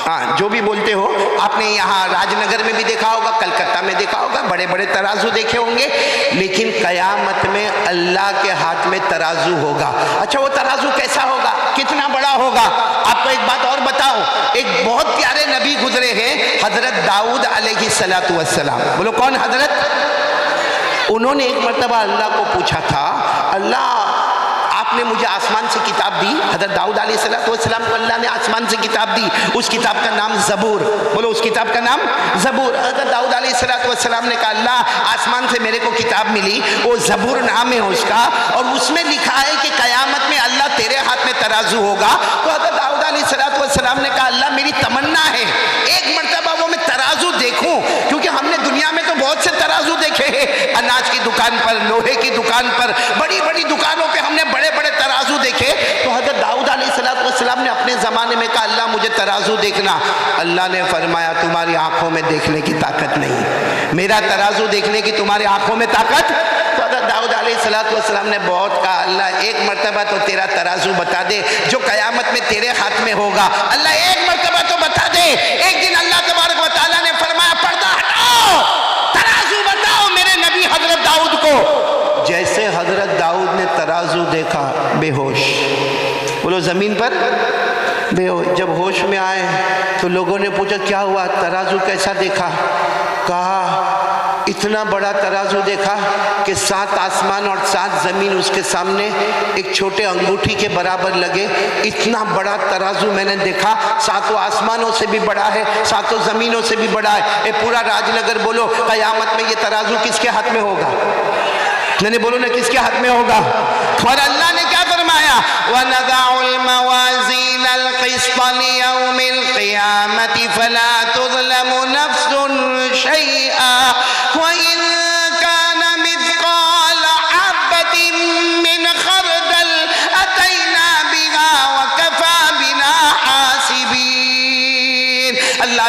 [SPEAKER 2] हाँ, जो भी बोलते हो। आपने यहाँ राजनगर में भी देखा होगा, कलकत्ता में देखा होगा, बड़े बड़े तराजू देखे होंगे। लेकिन कयामत में अल्लाह के हाथ में तराजू होगा। अच्छा, वो तराजू कैसा होगा, कितना बड़ा होगा? आपको एक बात और बताओ, एक बहुत प्यारे नबी गुजरे हैं, हजरत दाऊद अलैहिस्सलातु वस्सलाम। बोलो कौन हजरत? उन्होंने एक मरतबा अल्लाह को पूछा था, अल्लाह आपने मुझे आसमान से किताब दी। हजरत दाऊद अलैहिस्सलाम को अल्लाह ने आसमान से किताब दी, उस किताब का नाम ज़बूर। बोलो उस किताब का नाम ज़बूर। हजरत दाऊद अलैहिस्सलाम ने कहा, अल्लाह आसमान से मेरे को किताब मिली, वो ज़बूर नाम है उसका, और उसमें लिखा है कि कयामत में अल्लाह तेरे हाथ में तराजू होगा। तो हजरत दाऊद अलैहिस्सलाम ने कहा, अल्लाह मेरी तमन्ना है एक मरतबा वो मैं तराजू देखूं, क्योंकि हमने दुनिया में तो बहुत से तराजू देखे हैं, अनाज की दुकान पर, लोहे की दुकान पर, बड़ी बड़ी दुकानों पे हमने बड़े बड़े तराजू देखे। तो हजरत दाऊद अलैहिस्सलाम ने अपने ज़माने में कहा, अल्लाह मुझे तराजू देखना। अल्लाह ने फरमाया, तुम्हारी आंखों में देखने की ताकत नहीं, मेरा तराजू देखने की तुम्हारी आंखों में ताकत। तो हजरत दाऊद अलैहिस्सलाम ने बहुत कहा, अल्लाह एक मरतबा तो तेरा तराजू बता दे जो कयामत में तेरे हाथ में होगा। अल्लाह एक मरतबा तो बता दे। एक दिन अल्लाह तबारक व तआला ने फरमाया, पर्दा हटाओ, तराजू बताओ मेरे नबी हजरत दाऊद को। जैसे हजरत दाऊद ने तराजू देखा, बेहोश, बोलो जमीन पर बेहोश। जब होश में आए तो लोगों ने पूछा, क्या हुआ, तराजू कैसा देखा? कहा, इतना बड़ा तराजू देखा कि 7 आसमान और 7 जमीन उसके सामने एक छोटे अंगूठी के बराबर लगे। इतना बड़ा तराजू मैंने देखा, 7 आसमानों से भी बड़ा है, 7 जमीनों से भी बड़ा है। ये पूरा राजनगर बोलो कयामत में ये तराजू किसके हाथ में होगा? मैंने बोलो ना, किसके हाथ में होगा? और अल्लाह ने क्या फरमाया, वनज़अुल मवाज़ीनल क़िस्त लियौमिल क़ियामति फला तुज़लमु नफ्सुन शैआ व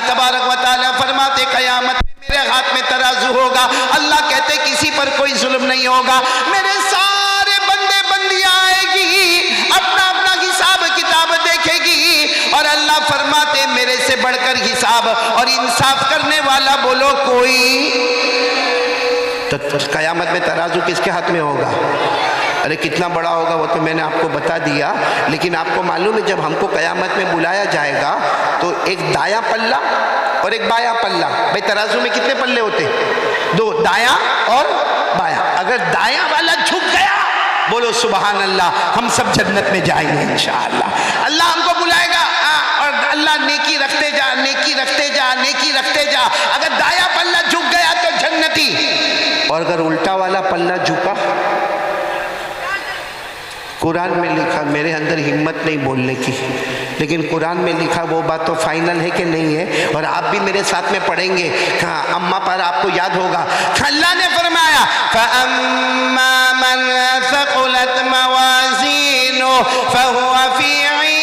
[SPEAKER 2] तबारक व तआला फरमाते क़यामत में मेरे हाथ में तराजू होगा। अल्लाह कहते किसी पर कोई जुल्म नहीं होगा। मेरे सारे बंदे बंदियां आएगी, अपना अपना हिसाब किताब देखेगी और अल्लाह फरमाते मेरे से बढ़कर हिसाब और इंसाफ करने वाला बोलो कोई। तो क़यामत में तराजू किसके हाथ में होगा? अरे कितना बड़ा होगा वो तो मैंने आपको बता दिया, लेकिन आपको मालूम है जब हमको क़यामत में बुलाया जाएगा तो एक दायां पल्ला और एक बायां पल्ला। भाई तराजू में कितने पल्ले होते? दो, दायां और बायां। अगर दायां वाला झुक गया बोलो सुबहान अल्लाह, हम सब जन्नत में जाएंगे इंशाअल्लाह। अल्लाह हमको बुलाएगा और अल्लाह नेकी रखते जा, नेकी रखते जा, नेकी रखते जा। अगर दायां पल्ला झुक गया तो जन्नती, और अगर उल्टा वाला पल्ला झुका, कुरान में लिखा, मेरे अंदर हिम्मत नहीं बोलने की, लेकिन कुरान में लिखा वो बात तो फाइनल है कि नहीं है, और आप भी मेरे साथ में पढ़ेंगे। कहा अम्मा पर आपको याद होगा, अल्लाह ने फरमाया फअम्मा मन सक़ुलत मवाज़ीनुहु फहुवा फ़ी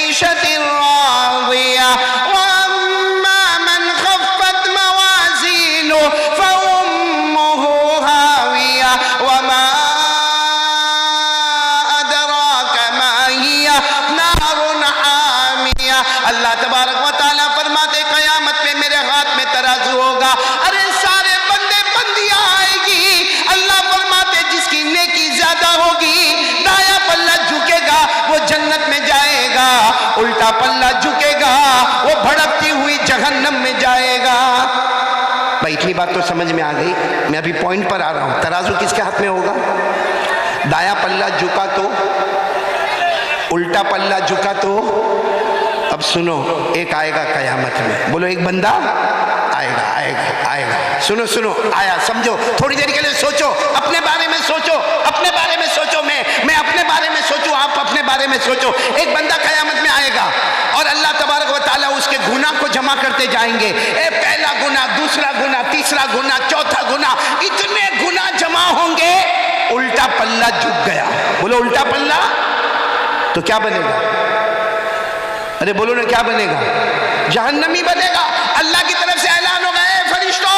[SPEAKER 2] ईशतिन राज़िया व अम्मा मन ख़फ़्फ़त मवाज़ीनुहु फउम्मुहु हाविया व मा अल्लाह तबारक व तआला फरमाते क़यामत में मेरे हाथ में तराजू होगा। अरे सारे बंदे बंदियां आएगी, अल्लाह फरमाते जिसकी नेकी ज्यादा होगी दाया पल्ला झुकेगा वो जन्नत में जाएगा, उल्टा पल्ला झुकेगा वो भड़कती हुई जहन्नम में जाएगा। भाई इतनी बात तो समझ में आ गई, मैं अभी पॉइंट पर आ रहा हूं। तराजू किसके हाथ में होगा? दाया पल्ला झुका तो, उल्टा पल्ला झुका तो। अब सुनो, एक आएगा कयामत में, बोलो एक बंदा आएगा, आएगा, आएगा। सुनो सुनो, आया, समझो, थोड़ी देर के लिए सोचो, अपने बारे में सोचो, अपने बारे में सोचो, मैं अपने बारे में सोचूं, आप अपने बारे में सोचो। एक बंदा कयामत में आएगा और अल्लाह तबारक व तआला उसके गुनाह को जमा करते जाएंगे। पहला गुनाह, दूसरा गुनाह, तीसरा गुनाह, चौथा गुनाह, इतने गुनाह जमा होंगे, उल्टा पल्ला झुक गया। बोलो उल्टा पल्ला तो क्या बनेगा? अरे बोलो ना, क्या बनेगा? जहन्नमी बनेगा। अल्लाह की तरफ से ऐलान हो गया, फरिश्तों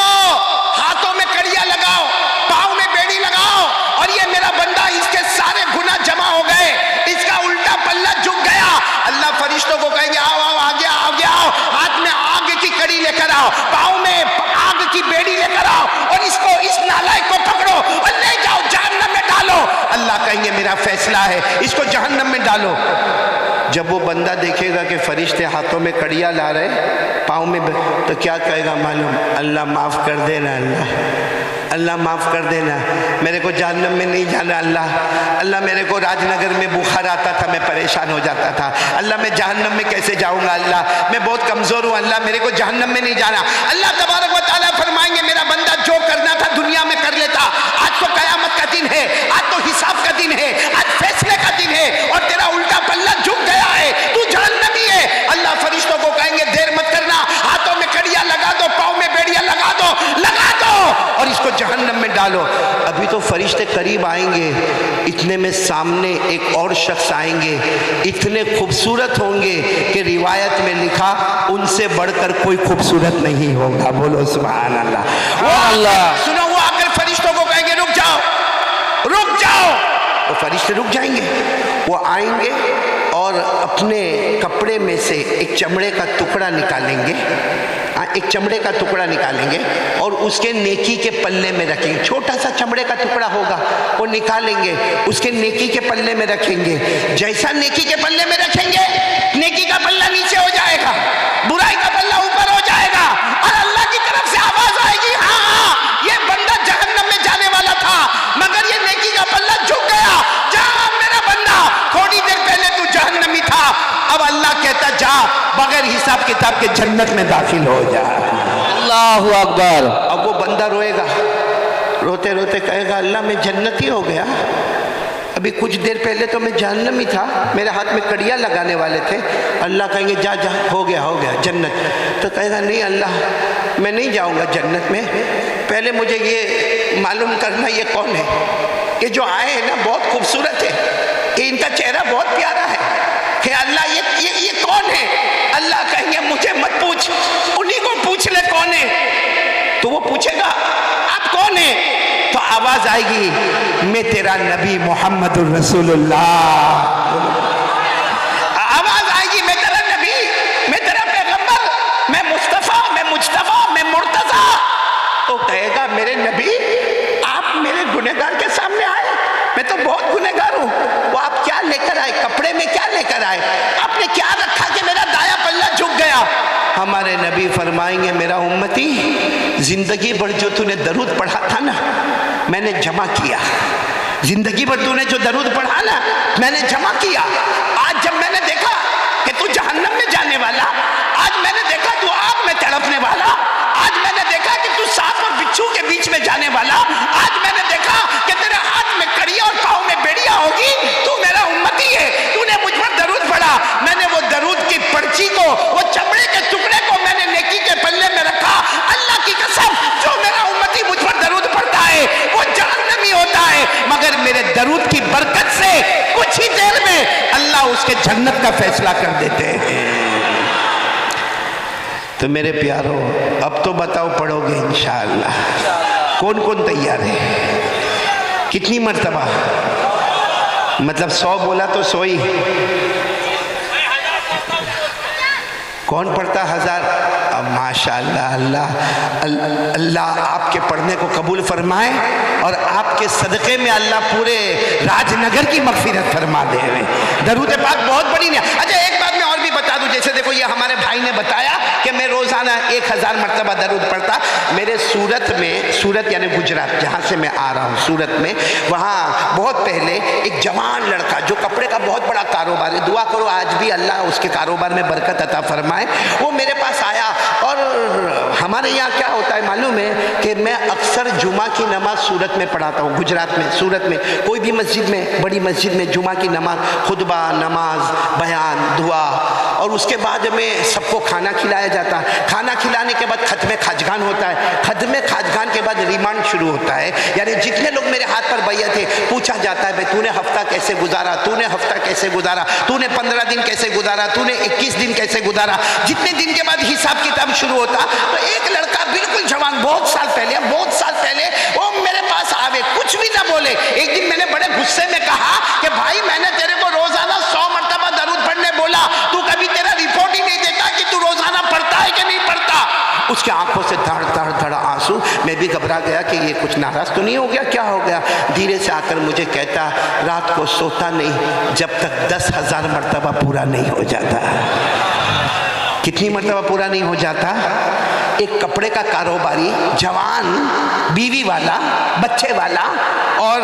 [SPEAKER 2] हाथों में कड़ियां लगाओ, पाँव में बेड़ी लगाओ, और ये मेरा बंदा, इसके सारे गुनाह जमा हो गए, इसका उल्टा पल्ला झुक गया। अल्लाह फरिश्तों को कहेंगे आओ आओ, आगे आओ, आगे आओ, हाथ में आग की कड़ी लेकर आओ, पाँव में आग की बेड़ी लेकर आओ, और इसको, इस नालायक को पकड़ो और ले जाओ जहन्नम में डालो। अल्लाह कहेंगे मेरा फैसला है, इसको जहन्नम में डालो। जब वो बंदा देखेगा कि फरिश्ते हाथों में कड़ियाँ ला रहे, पाँव में, तो क्या कहेगा मालूम? अल्लाह माफ़ कर देना, अल्लाह माफ़ कर देना, मेरे को जहन्नम में नहीं जाना अल्लाह मेरे को राजनगर में बुखार आता था, मैं परेशान हो जाता था, अल्लाह मैं जहन्नम में कैसे जाऊँगा? अल्लाह मैं बहुत कमज़ोर हूँ, अल्लाह मेरे को जहन्नम में नहीं जाना। अल्लाह तबारक व तआला फरमाएंगे मेरा बंदा जो करना था दुनिया में कर लेता, आज तो क़यामत का दिन है, आज तो हिसाब का दिन है, आज फैसले का दिन है, और तेरा उल्टा पल्ला झुक गया है, तू जहन्नमी है। अल्लाह फरिश्तों को कहेंगे देर मत करना, हाथों में कड़ियाँ लगा दो, पाँव में बेड़ियाँ लगा दो, और इसको जहन्नम में डालो। अभी तो फरिश्ते करीब आएंगे, इतने में सामने एक और शख्स आएंगे, इतने खूबसूरत होंगे कि रिवायत में लिखा उनसे बढ़कर कोई खूबसूरत नहीं होगा। बोलो सुभान अल्लाह। वो अल्लाह सुनो, वो आकर फरिश्तों को कहेंगे रुक जाओ, रुक जाओ, तो फरिश्ते रुक जाएंगे। वो आएंगे और अपने कपड़े में से एक चमड़े का टुकड़ा निकालेंगे, एक चमड़े का टुकड़ा निकालेंगे और उसके नेकी के पल्ले में रखेंगे। छोटा सा चमड़े का टुकड़ा होगा, वो निकालेंगे, उसके नेकी के पल्ले में रखेंगे। जैसा नेकी के पल्ले में रखेंगे, नेकी का पल्ला नीचे हो जाएगा, बुराई का पल्ला ऊपर हो जाएगा, और अल्लाह की तरफ से आवाज आएगी हाँ, ये बंदा जहन्नम में जाने वाला था, मगर ये नेकी का पल्ला झुक गया। जा मेरा बंदा, थोड़ी देर पहले तू जहन्नमी था, अब अल्लाह कहता जा बगैर हिसाब किताब के जन्नत में दाखिल हो जा।
[SPEAKER 1] अल्लाहु अकबर।
[SPEAKER 2] अब वो बंदा रोएगा, रोते रोते कहेगा अल्लाह मैं जन्नती हो गया, अभी कुछ देर पहले तो मैं जहन्नमी था, मेरे हाथ में कड़ियाँ लगाने वाले थे। अल्लाह कहेंगे जा जा, हो गया जन्नत। तो कहेगा नहीं अल्लाह मैं नहीं जाऊँगा जन्नत में, पहले मुझे ये मालूम करना ये कौन है, ये जो आए हैं ना बहुत खूबसूरत है, ये इनका चेहरा बहुत प्यारा है, कि अल्लाह ये कौन है? अल्लाह कहेंगे मुझे मत पूछ, उन्हीं को पूछ आवाज आएगी, मैं तेरा नबी मोहम्मद रसूलुल्लाह, आवाज आएगी मैं तेरा नबी, मैं तेरा पैगंबर, मैं मुस्तफा, मैं मुज्तबा, मैं मुर्तजा। तो कहेगा मेरे नबी आप मेरे गुनहगार के सामने आए, मैं तो बहुत गुनहगार हूं। वो आप क्या लेकर आए, कपड़े में क्या लेकर आए, आपने क्या रखा कि मेरा दाया पल्ला झुक गया? हमारे नबी फरमाएंगे मेरा उम्मती, जिंदगी भर जो तूने दरूद पढ़ा था ना, मैंने जमा किया। जिंदगी भर तूने जो दरूद पढ़ा ना, मैंने जमा किया। आज जब मैंने देखा कि तू जहन्नम में जाने वाला, आज मैंने देखा तू आग में तड़पने वाला, आज मैंने देखा कि तू सांप और बिच्छू के बीच में जाने वाला, आज मैंने देखा कि तेरे हाथ में कड़िया और पाँव में बेड़िया होगी, तू मेरा उम्मती है, तूने मुझ पर दरूद पढ़ा। मैंने वो दरूद की पर्ची को, वो चमड़े के टुकड़े को मैंने नेकी के पल्ले में रखा। अल्लाह की कसम, जो मेरा उम्मती मुझ पर दरूद पढ़ता है वो जहन्नमी होता है, मगर मेरे दरूद की बरकत से कुछ ही देर में अल्लाह उसके जन्नत का फैसला कर देते हैं। तो मेरे प्यारो, अब तो बताओ पढ़ोगे इंशाअल्लाह? कौन कौन तैयार है? कितनी मर्तबा? मतलब 100 बोला तो 100 ही। कौन पढ़ता 1000? अब माशाअल्लाह, अल्लाह आपके पढ़ने को कबूल फरमाए और आपके सदक़े में अल्लाह पूरे राजनगर की मग़फ़िरत फरमा दे। दरूद पाक बहुत बड़ी नहीं। अच्छा एक बात मैं और भी बता दूं, जैसे देखो ये हमारे भाई ने बताया कि मैं रोज़ाना 1000 मरतबा दरूद पढ़ता। मेरे सूरत में, सूरत यानी गुजरात जहाँ से मैं आ रहा हूँ, सूरत में, वहाँ बहुत पहले एक जवान लड़का जो कपड़े का बहुत बड़ा कारोबार है, दुआ करो आज भी अल्लाह उसके कारोबार में बरकत अता फरमाए, वो मेरे पास आया। और हमारे यहाँ क्या होता है मालूम है कि मैं अक्सर जुमा की नमाज सूरत में पढ़ाता हूँ। गुजरात में, सूरत में कोई भी मस्जिद में, बड़ी मस्जिद में जुमा की नमाज, खुतबा, नमाज, बयान, दुआ, और उसके बाद में सबको खाना खिलाया जाता है। खाना खिलाने के बाद खत्मे खाजगान होता है। खत्मे खाजगान के बाद रिमांड शुरू होता है, यानी जितने लोग मेरे हाथ पर बैठे थे पूछा जाता है भाई तूने हफ्ता कैसे गुजारा, तूने हफ्ता कैसे गुजारा, तूने 15 दिन कैसे गुजारा, तूने 21 दिन कैसे गुजारा। जितने दिन के बाद हिसाब किताब शुरू होता, तो एक लड़का बिल्कुल जवान, बहुत साल पहले वो मेरे पास आवे, कुछ भी ना बोले। एक दिन मैंने बड़े गुस्से में कहा कि भाई मैंने तेरे को रोजाना 100 मरतबा दरूद पढ़ने बोला, तू कभी तेरा रिपोर्ट ही नहीं देता कि तू रोजाना पढ़ता है कि नहीं पढ़ता। उसके आंखों से धड़ धड़ धड़ आंसू। मैं भी घबरा गया कि ये कुछ नाराज तो नहीं हो गया, क्या हो गया। धीरे से आकर मुझे कहता रात को सोता नहीं जब तक 10,000 मरतबा पूरा नहीं हो जाता। कितनी मरतबा पूरा नहीं हो जाता? एक कपड़े का कारोबारी, जवान, बीवी वाला, बच्चे वाला और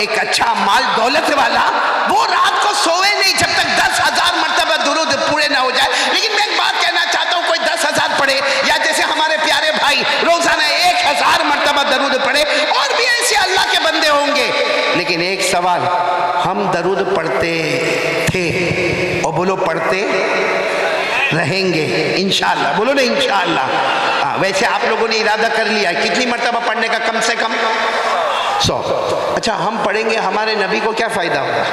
[SPEAKER 2] एक अच्छा माल दौलत वाला, वो रात को सोए नहीं जब तक 10,000 मरतबा दुरूद पूरे ना हो जाए। लेकिन मैं एक बात कहना चाहता हूँ, कोई 10,000 पढ़े या जैसे हमारे प्यारे भाई रोजाना 1,000 मरतबा दरूद पढ़े, और भी ऐसे अल्लाह के बंदे होंगे। लेकिन एक सवाल, हम दरूद पढ़ते थे और बोलो पढ़ते रहेंगे इंशाअल्लाह, बोलो ना इंशाअल्लाह। वैसे आप लोगों ने इरादा कर लिया है कितनी मरतबा पढ़ने का? कम से कम 100। अच्छा हम पढ़ेंगे, हमारे नबी को क्या फ़ायदा होगा?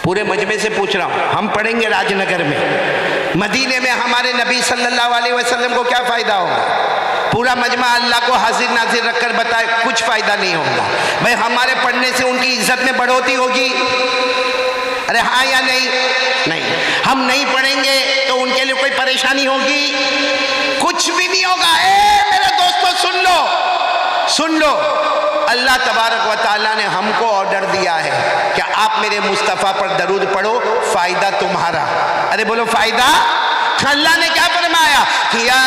[SPEAKER 2] पूरे मजमे से पूछ रहा हूँ, हम पढ़ेंगे राजनगर में, मदीने में हमारे नबी सल्लल्लाहु अलैहि वसल्लम को क्या फ़ायदा होगा? पूरा मजमा अल्लाह को हाजिर नाजिर रखकर बताए कुछ फ़ायदा नहीं होगा। भाई हमारे पढ़ने से उनकी इज्जत में बढ़ोतरी होगी? अरे हाँ या नहीं? नहीं। हम नहीं पढ़ेंगे तो उनके लिए कोई परेशानी होगी? कुछ भी नहीं होगा। मेरे दोस्तों सुन लो, अल्लाह तबारक व तआला ने हमको ऑर्डर दिया है कि आप मेरे मुस्तफ़ा पर दरूद पढ़ो, फ़ायदा तुम्हारा। अरे बोलो फ़ायदा। अल्लाह ने क्या फरमाया? किया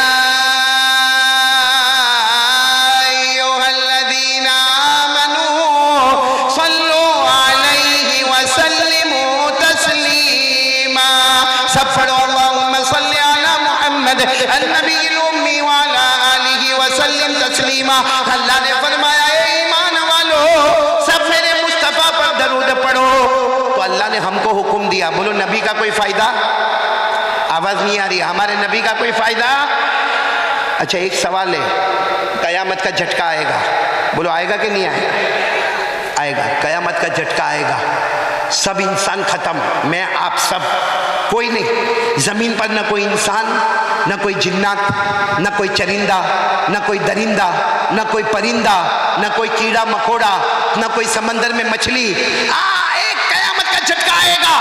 [SPEAKER 2] अल्लाह ने फरमाया ईमान वालो सब मेरे मुस्तफ़ा पर दरूद पढ़ो। तो अल्लाह ने हमको हुक्म दिया। बोलो नबी का कोई फ़ायदा? आवाज़ नहीं आ रही। हमारे नबी का कोई फ़ायदा? अच्छा एक सवाल है, क़यामत का झटका आएगा, बोलो आएगा कि नहीं आएगा? आएगा, क़यामत का झटका आएगा। सब इंसान खत्म, मैं आप सब, कोई नहीं। जमीन पर न कोई इंसान, न कोई जिन्नात, न कोई चरिंदा, न कोई दरिंदा, न कोई परिंदा, न कोई कीड़ा मकोड़ा, न कोई समंदर में मछली। एक कयामत का झटका आएगा,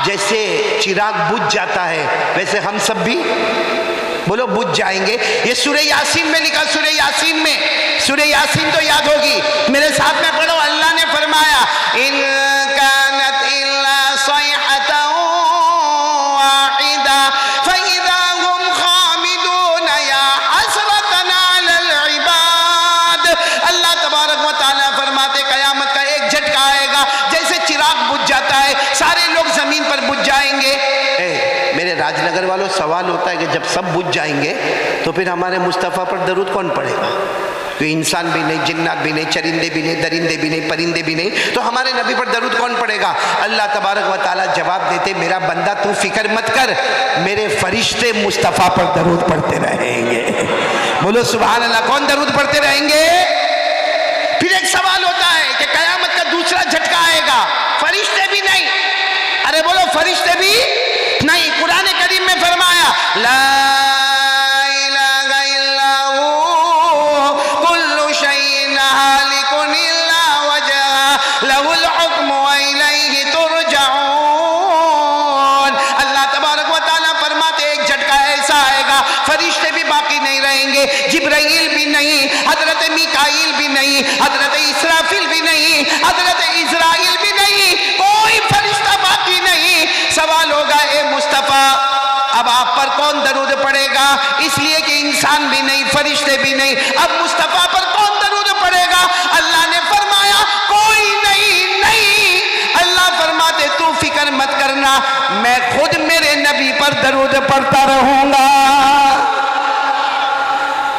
[SPEAKER 2] जैसे चिराग बुझ जाता है वैसे हम सब भी बोलो बुझ जाएंगे। ये सूरह यासीन में लिखा, सूरह यासीन में, सूरह यासीन तो याद होगी, मेरे साथ में पढ़ो। अल्लाह ने फरमाया इन कानत इल्ला सयहतन वाहिदा फइज़ा हुम खामिदून या हसरतन अलल इबाद। अल्लाह तबारक व तआला फरमाते कयामत का एक झटका आएगा, जैसे चिराग बुझ जाता है सारे लोग जमीन पर बुझ जाएंगे। मेरे राजनगर वालों, सवाल होता है कि जब सब बुझ जाएंगे तो फिर हमारे मुस्तफ़ा पर दरूद कौन पढ़ेगा? कोई इंसान भी नहीं, जिन्नात भी नहीं, चरिंदे भी नहीं, दरिंदे भी नहीं, परिंदे भी नहीं, तो हमारे नबी पर दरूद कौन पढ़ेगा? अल्लाह तबारक व ताला जवाब देते, मेरा बंदा तू फिक्र मत कर, मेरे फरिश्ते मुस्तफ़ा पर दरूद पढ़ते रहेंगे। बोलो सुभान अल्लाह। कौन दरूद पढ़ते रहेंगे? फिर एक सवाल होता है कि कयामत का दूसरा झटका आएगा, फरिश्ते भी नहीं। अरे बोलो फरिश्ते भी नहीं। कुरान करीम में फरमाया ला इलाहा इल्ला हु कुल्लु शैइन हालिकुन इल्ला वजह लहुल हुक्मु व इलैहि तुरजाऊन। अल्लाह तबारक व तआला फरमाते एक झटका ऐसा आएगा, फरिश्ते भी बाकी नहीं रहेंगे, जिब्राइल भी नहीं, हजरत मीकाईल भी नहीं, हजरत इसराफिल भी नहीं, हजरत इजराइल भी नहीं, कोई फरिश्ता बाकी नहीं। सवाल होगा ए मुस्तफ़ा अब आप पर कौन दरूद पड़ेगा? इसलिए कि इंसान भी नहीं, फरिश्ते भी नहीं, अब मुस्तफ़ा पर कौन दरूद पड़ेगा? अल्लाह ने फरमाया कोई नहीं। अल्लाह फरमाते तू फिक्र मत करना, मैं खुद मेरे नबी पर दरूद पढ़ता रहूंगा।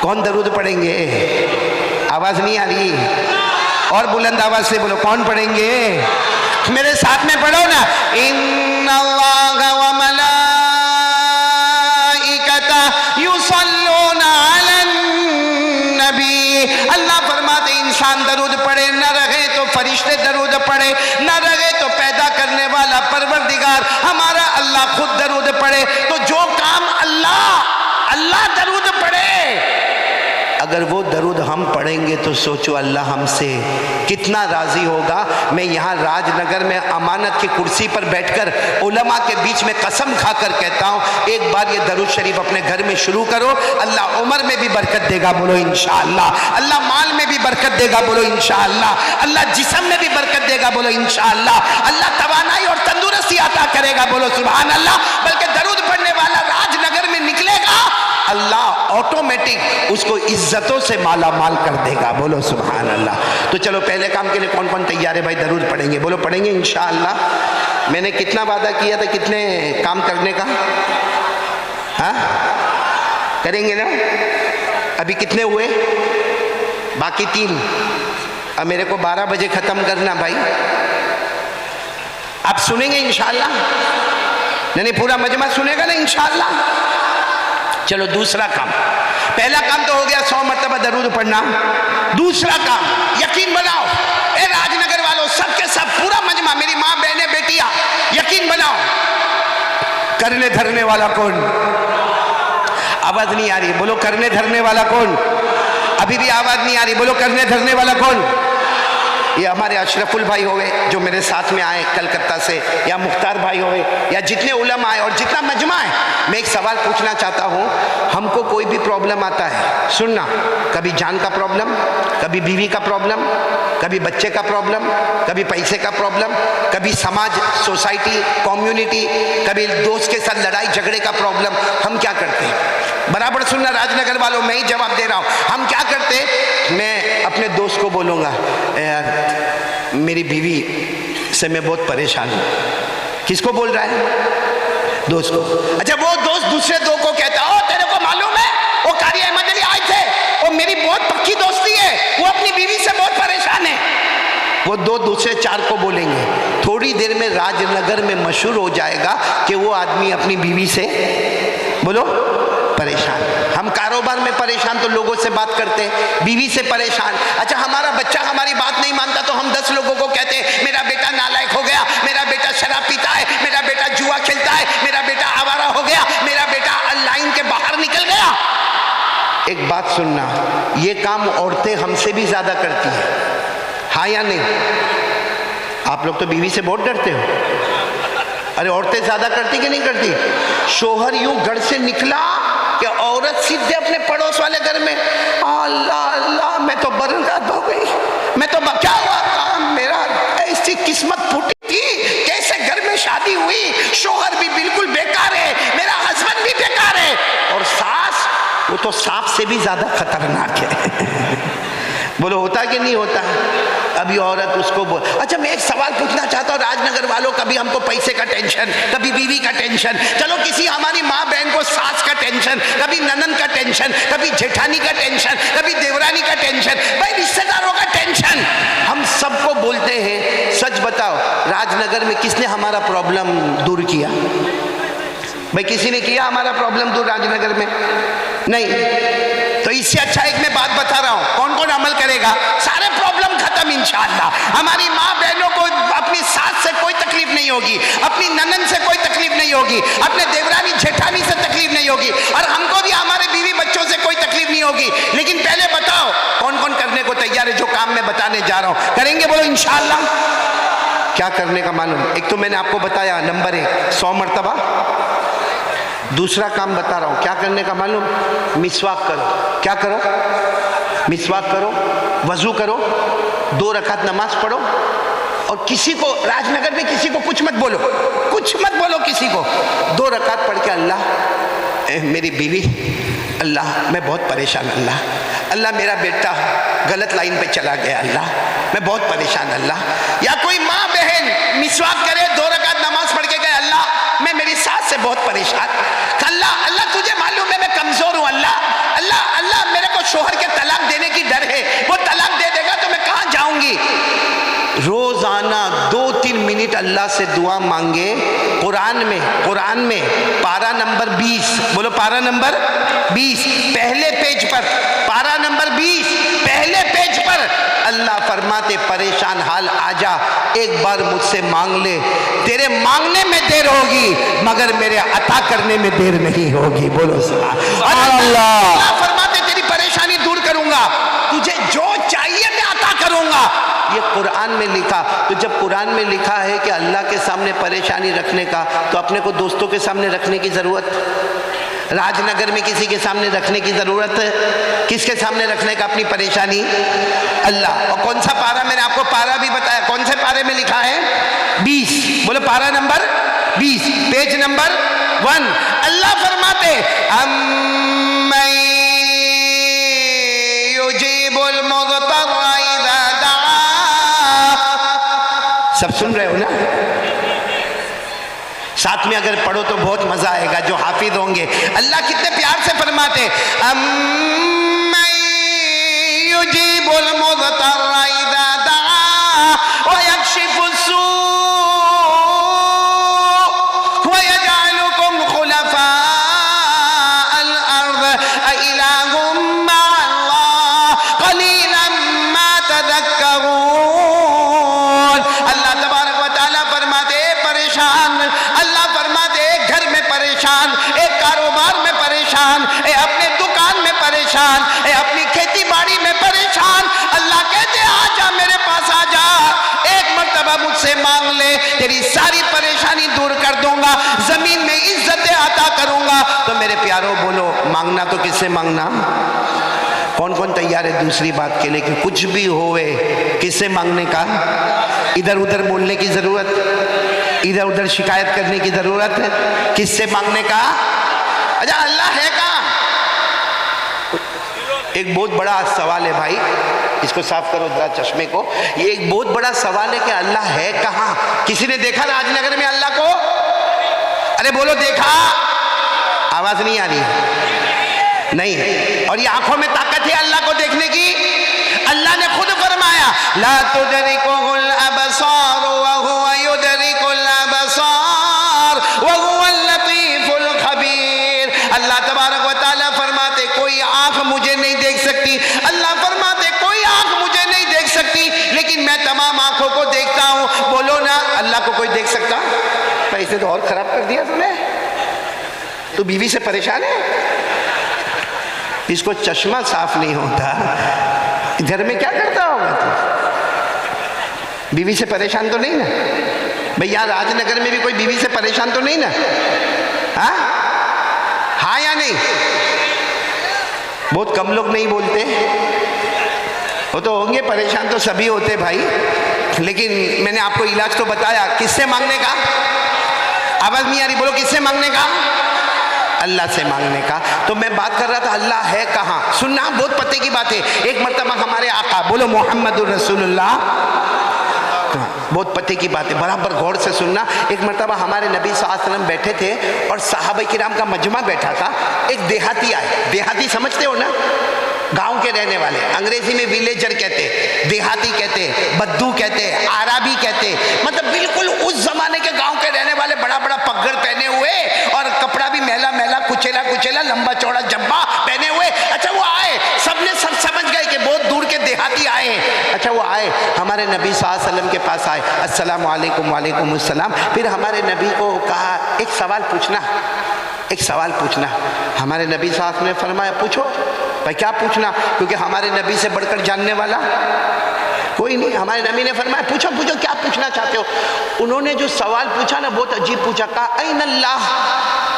[SPEAKER 2] कौन दरूद पढ़ेंगे? आवाज नहीं आ रही, और बुलंद आवाज से बोलो, कौन पढ़ेंगे? मेरे साथ में पढ़ो ना। इन्नल्लाह व मलाइकता युसल्लूना अलन नबी। अल्लाह फरमाते इंसान दरूद पढ़े न रहे तो फरिश्ते दरूद पढ़े, न रहे तो पैदा करने वाला परवरदिगार हमारा अल्लाह खुद दरूद पढ़े। तो जो काम अल्लाह दरूद पढ़े, अगर वो दरूद हम पढ़ेंगे तो सोचो अल्लाह हमसे कितना राजी होगा। मैं यहाँ राजनगर में अमानत की कुर्सी पर बैठकर उलमा के बीच में कसम खाकर कहता हूँ, एक बार ये दरूद शरीफ अपने घर में शुरू करो, अल्लाह उम्र में भी बरकत देगा, बोलो इंशाअल्लाह। अल्लाह माल में भी बरकत देगा, बोलो इंशाअल्लाह। अल्लाह जिस्म में भी बरकत देगा, बोलो इंशाअल्लाह। अल्लाह तवानाई और तंदुरुस्ती अता करेगा, बोलो सुभान अल्लाह। बल्कि दरूद पढ़ने वाला राजनगर में निकलेगा, अल्लाह ऑटोमेटिक उसको इज्जतों से माला माल कर देगा, बोलो सुभान अल्लाह। तो चलो पहले काम के लिए कौन कौन तैयार है भाई? दरूद पढ़ेंगे, बोलो पढ़ेंगे इंशाअल्लाह। मैंने कितना वादा किया था, कितने काम करने का? हाँ करेंगे ना? अभी कितने हुए? बाकी 3। अब मेरे को 12 बजे खत्म करना भाई। आप सुनेंगे इंशाअल्लाह? नहीं पूरा मजमा सुनेगा ना इंशाअल्लाह? चलो दूसरा काम, पहला काम तो हो गया 100 मरतबा दरूद पढ़ना। दूसरा काम, यकीन बनाओ ए राजनगर वालों, सबके सब पूरा मजमा, मेरी माँ बहनें बेटियां, यकीन बनाओ, करने धरने वाला कौन? आवाज नहीं आ रही, बोलो करने धरने वाला कौन? अभी भी आवाज नहीं आ रही, बोलो करने धरने वाला कौन? ये हमारे अशरफुल भाई होवे जो मेरे साथ में आए कलकत्ता से, या मुख्तार भाई होवे, या जितने उलमा आए और जितना मजमा है। मैं एक सवाल पूछना चाहता हूँ, हमको कोई भी प्रॉब्लम आता है, सुनना, कभी जान का प्रॉब्लम, कभी बीवी का प्रॉब्लम, कभी बच्चे का प्रॉब्लम, कभी पैसे का प्रॉब्लम, कभी समाज, सोसाइटी, कम्युनिटी, कभी दोस्त के साथ लड़ाई झगड़े का प्रॉब्लम, हम क्या करते हैं? बराबर सुनना राजनगर वालों, मैं ही जवाब दे रहा हूँ। हम क्या करते? मैं अपने दोस्त को बोलूँगा, यार मेरी बीवी से मैं बहुत परेशान हूँ। किसको बोल रहा है? दोस्त को। अच्छा, वो दोस्त दूसरे दो को कहता है, ओ तेरे को मालूम है वो कारी अहमद अली आए थे, वो मेरी बहुत पक्की दोस्ती है, वो अपनी बीवी से बहुत परेशान है। वो दो दूसरे 4 को बोलेंगे, थोड़ी देर में राजनगर में मशहूर हो जाएगा कि वो आदमी अपनी बीवी से, बोलो, परेशान। हम कारोबार में परेशान तो लोगों से बात करते हैं, बीवी से परेशान। अच्छा, हमारा बच्चा हमारी बात नहीं मानता तो हम 10 लोगों को कहते हैं मेरा बेटा नालायक हो गया, شراب پیتا ہے، میرا بیٹا جوا کھیلتا ہے، میرا بیٹا آوارہ ہو گیا، میرا بیٹا لائن کے باہر نکل گیا۔ ایک بات سننا، یہ کام عورتیں ہم سے بھی زیادہ کرتی ہیں، ہاں یا نہیں؟ آپ لوگ تو بیوی سے بہت ڈرتے ہو، ارے عورتیں زیادہ کرتی کہ نہیں کرتی؟ شوہر یوں گھر سے نکلا کہ عورت سیدھے اپنے پڑوس والے گھر میں، اللہ اللہ میں تو برباد ہو گئی، میں تو کیا ہوا، میرا ایسی قسمت پھوٹی تھی، کیسے گھر میں شادی ہوئی، شوہر بھی بالکل بیکار ہے، میرا ہسبینڈ بھی بیکار ہے، اور ساس وہ تو سانپ سے بھی زیادہ خطرناک ہے۔ بولو ہوتا کہ نہیں ہوتا؟ ابھی عورت اس کو اچھا میں ایک سوال پوچھنا چاہتا ہوں راج نگر والوں، کبھی ہم کو پیسے کا ٹینشن، کبھی بیوی کا ٹینشن، چلو کسی ہماری ماں بہن کو ساس کا ٹینشن، کبھی ننند کا ٹینشن، کبھی جیٹھانی کا ٹینشن، کبھی دیورانی کا ٹینشن، بھائی رشتہ داروں کا ٹینشن، ہم سب کو بولتے ہیں سچ بتاؤ راج نگر میں کس نے ہمارا پرابلم دور کیا؟ بھائی کسی نے کیا ہمارا پرابلم دور راج نگر میں؟ نہیں۔ تو اس سے اچھا ایک میں بات بتا رہا ہوں، کون کون عمل کرے گا؟ سارے پرابلم ختم انشاءاللہ۔ ہماری ماں بہنوں کو اپنی ساس سے کوئی تکلیف نہیں ہوگی، اپنی ننند سے کوئی تکلیف نہیں ہوگی، اپنے دیورانی جیٹھانی سے تکلیف نہیں ہوگی، اور ہم کو بھی ہمارے بیوی بچوں سے کوئی تکلیف نہیں ہوگی۔ لیکن پہلے بتاؤ کون کون کرنے کو تیار ہے جو کام میں بتانے جا رہا ہوں؟ کریں گے؟ بولو انشاءاللہ۔ کیا کرنے کا معلوم؟ ایک تو میں نے آپ کو بتایا نمبر 1 100 مرتبہ، دوسرا کام بتا رہا ہوں کیا کرنے کا معلوم؟ مسواک کرو۔ کیا کرو؟ مسواک کرو، وضو کرو، 2 رکعت نماز پڑھو، اور کسی کو راج نگر میں کسی کو کچھ مت بولو، کچھ مت بولو کسی کو، 2 رکعت پڑھ کے اللہ میری بیوی، اللہ میں بہت پریشان، اللہ میرا بیٹا غلط لائن پہ چلا گیا، اللہ میں بہت پریشان، اللہ۔ یا کوئی ماں بہن مسواک کرے، 2 رکعت نماز پڑھ کے کہے اللہ میں میری ساس سے بہت پریشان، اللہ تجھے معلوم ہے میں کمزور ہوں، اللہ میرے کو شوہر کے طلاق دینے کی ڈر ہے، وہ طلاق دے دے گا تو میں کہاں جاؤں گی؟ روزانہ 2-3 منٹ اللہ سے دعا مانگے۔ قرآن میں پارہ نمبر 20، بولو پارہ نمبر 20 پہلے پیج پر، پارہ نمبر 20 پہلے پیج پر اللہ فرماتے پریشان حال آجا، ایک بار مجھ سے مانگ لے، تیرے مانگنے میں دیر ہوگی مگر میرے عطا کرنے میں دیر نہیں ہوگی۔ بولو سبحان اللہ۔ اللہ فرماتے تیری پریشانی دور کروں گا، تجھے جو چاہیے میں عطا کروں گا۔ یہ قرآن میں لکھا، تو جب قرآن میں لکھا ہے کہ اللہ کے سامنے پریشانی رکھنے کا، تو اپنے کو دوستوں کے سامنے رکھنے کی ضرورت، راج نگر میں کسی کے سامنے رکھنے کی ضرورت ہے؟ کس کے سامنے رکھنے کا اپنی پریشانی؟ اللہ۔ اور کون سا پارہ؟ میں نے آپ کو پارہ بھی بتایا، کون سے پارے میں لکھا ہے؟ 20، بولو پارہ نمبر 20 پیج نمبر 1۔ اللہ فرماتے امن یجیب المضطر اذا دعا، سب سن رہے ہو نا؟ ساتھ میں اگر پڑھو تو بہت مزہ آئے گا جو حافظ ہوں گے۔ اللہ کتنے پیار سے فرماتے امن یجیب المضطر اذا دعا ویکشف السوء ویجعلکم خلفاء الارض اإلہ مع اللہ قلیلا ما تذکرون۔ اللہ تبارک و تعالیٰ فرماتے پریشان، اللہ فرماتے گھر میں پریشان، ایک کاروبار میں پریشان، اپنے دکان میں پریشان، اپنی کھیتی باڑی میں پریشان، اللہ کہتے آجا میرے پاس آجا، ایک مرتبہ مجھ سے مانگ لے، تیری ساری پریشانی دور کر دوں گا، زمین میں عزت عطا کروں گا۔ تو میرے پیاروں بولو مانگنا تو کس سے مانگنا؟ کون کون تیار ہے دوسری بات کے لیے کہ کچھ بھی ہوئے کس سے مانگنے کا؟ ادھر ادھر بولنے کی ضرورت، ادھر ادھر شکایت کرنے کی ضرورت ہے؟ کس سے مانگنے کا؟ اچھا اللہ ہے کہاں؟ ایک بہت بڑا سوال ہے بھائی، اس کو صاف کرو ذرا چشمے کو، یہ ایک بہت بڑا سوال ہے کہ اللہ ہے کہاں؟ کسی نے دیکھا راج نگر میں اللہ کو؟ ارے بولو دیکھا؟ آواز نہیں آ رہی؟ نہیں۔ اور یہ آنکھوں میں طاقت ہے اللہ کو دیکھنے کی؟ اللہ نے خود فرمایا لا تدرکہ الابصار وہو یدرک الابصار وہو اللطیف الخبیر۔ اللہ تبارک و تعالیٰ فرماتے کوئی آنکھ مجھے نہیں دیکھ سکتی، اللہ فرماتے کوئی آنکھ مجھے نہیں دیکھ سکتی، لیکن میں تمام آنکھوں کو دیکھتا ہوں۔ بولو نا اللہ کو کوئی دیکھ سکتا؟ ایسے تو اور خراب کر دیا تم نے. تو بیوی سے پریشان ہے, اس کو چشمہ صاف نہیں ہوتا, گھر میں کیا کرتا ہوگا تو؟ بیوی سے پریشان تو نہیں نا بھئی؟ یار راج نگر میں بھی کوئی بیوی سے پریشان تو نہیں نا؟ ہاں یا نہیں؟ بہت کم لوگ نہیں بولتے, وہ تو ہوں گے پریشان, تو سبھی ہوتے بھائی, لیکن میں نے آپ کو علاج تو بتایا. کس سے مانگنے کا؟ آواز نہیں آ رہی, بولو کس سے مانگنے کا؟ اللہ سے مانگنے کا. تو میں بات کر رہا تھا اللہ ہے کہاں. سننا بہت پتے کی بات ہے. ایک مرتبہ ہمارے آقا, بولو محمد الرسول اللہ, بہت پتے کی بات ہے, برابر غور سے سننا. ایک مرتبہ ہمارے نبی صلی اللہ علیہ وسلم بیٹھے تھے اور صحابہ کرام کا مجمع بیٹھا تھا. ایک دیہاتی آئے. دیہاتی سمجھتے ہو نا, گاؤں کے رہنے والے, انگریزی میں ویلیجر کہتے, دیہاتی کہتے, بدو کہتے, عربی کہتے, مطلب بالکل اس زمانے کے گاؤں کے رہنے والے, بڑا بڑا پگڑ پہنے ہوئے اور کپڑا بھی میلا میلا, کچیلا کچیلا, لمبا چوڑا جبا پہنے ہوئے. اچھا وہ آئے, سب نے سب سمجھ گئے کہ بہت دور کے دیہاتی آئے ہیں. اچھا وہ آئے, ہمارے نبی صلی اللہ علیہ وسلم کے پاس آئے, السلام علیکم. وعلیکم السلام. پھر ہمارے نبی کو کہا ایک سوال پوچھنا, ایک سوال پوچھنا. ہمارے نبی صلی اللہ علیہ وسلم نے فرمایا پوچھو. بھائی کیا پوچھنا, کیونکہ ہمارے نبی سے بڑھ کر جاننے والا کوئی نہیں. ہمارے نبی نے فرمایا پوچھو پوچھو کیا پوچھنا چاہتے ہو. انہوں نے جو سوال پوچھا نا بہت عجیب پوچھا. کہا این اللہ,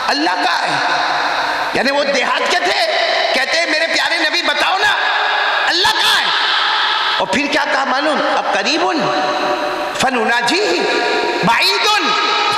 [SPEAKER 2] اللہ کہاں ہے؟ یعنی وہ دیہات کے تھے, کہتے ہیں میرے پیارے نبی بتاؤ نا اللہ کہاں ہے. اور پھر کیا کہا معلوم؟ اب قریب فنناجیہ, بعید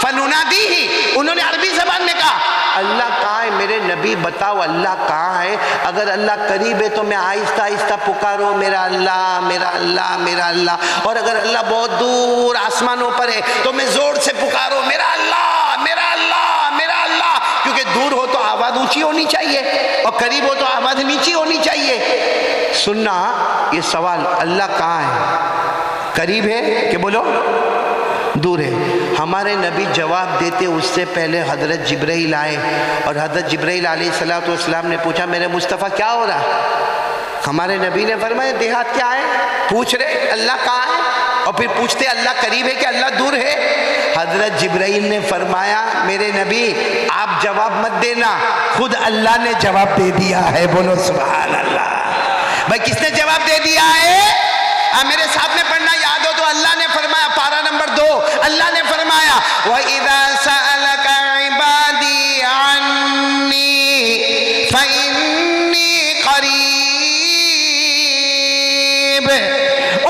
[SPEAKER 2] فننادیہ. انہوں نے عربی زبان میں کہا اللہ کہاں ہے میرے نبی بتاؤ اللہ کہاں ہے. اگر اللہ قریب ہے تو میں آہستہ آہستہ پکارو میرا اللہ میرا اللہ میرا اللہ, اور اگر اللہ بہت دور آسمانوں پر ہے تو میں زور سے پکارو میرا اللہ میرا اللہ میرا اللہ. کیونکہ دور ہو تو آواز اونچی ہونی چاہیے اور قریب ہو تو آواز نیچی ہونی چاہیے. سننا یہ سوال اللہ کہاں ہے, قریب ہے کہ بولو دور ہے. ہمارے نبی جواب دیتے اس سے پہلے حضرت جبرائیل آئے, اور حضرت جبرائیل علیہ السلام نے پوچھا میرے مصطفیٰ کیا ہو رہا؟ ہمارے نبی نے فرمایا دیہات کیا ہے, پوچھ رہے اللہ کہاں ہے, اور پھر پوچھتے اللہ قریب ہے کہ اللہ دور ہے. حضرت جبرائیل نے فرمایا میرے نبی آپ جواب مت دینا, خود اللہ نے جواب دے دیا ہے. بولو سبحان اللہ. بھائی کس نے جواب دے دیا ہے؟ میرے ساتھ میں پڑھنا یاد ہو تو اللہ نے فرمایا, پارہ نمبر 2, اللہ نے فرمایا وَإِذَا سَأَلَكَ عِبَادِي عَنِّي فَإِنِّي قَرِيبٌ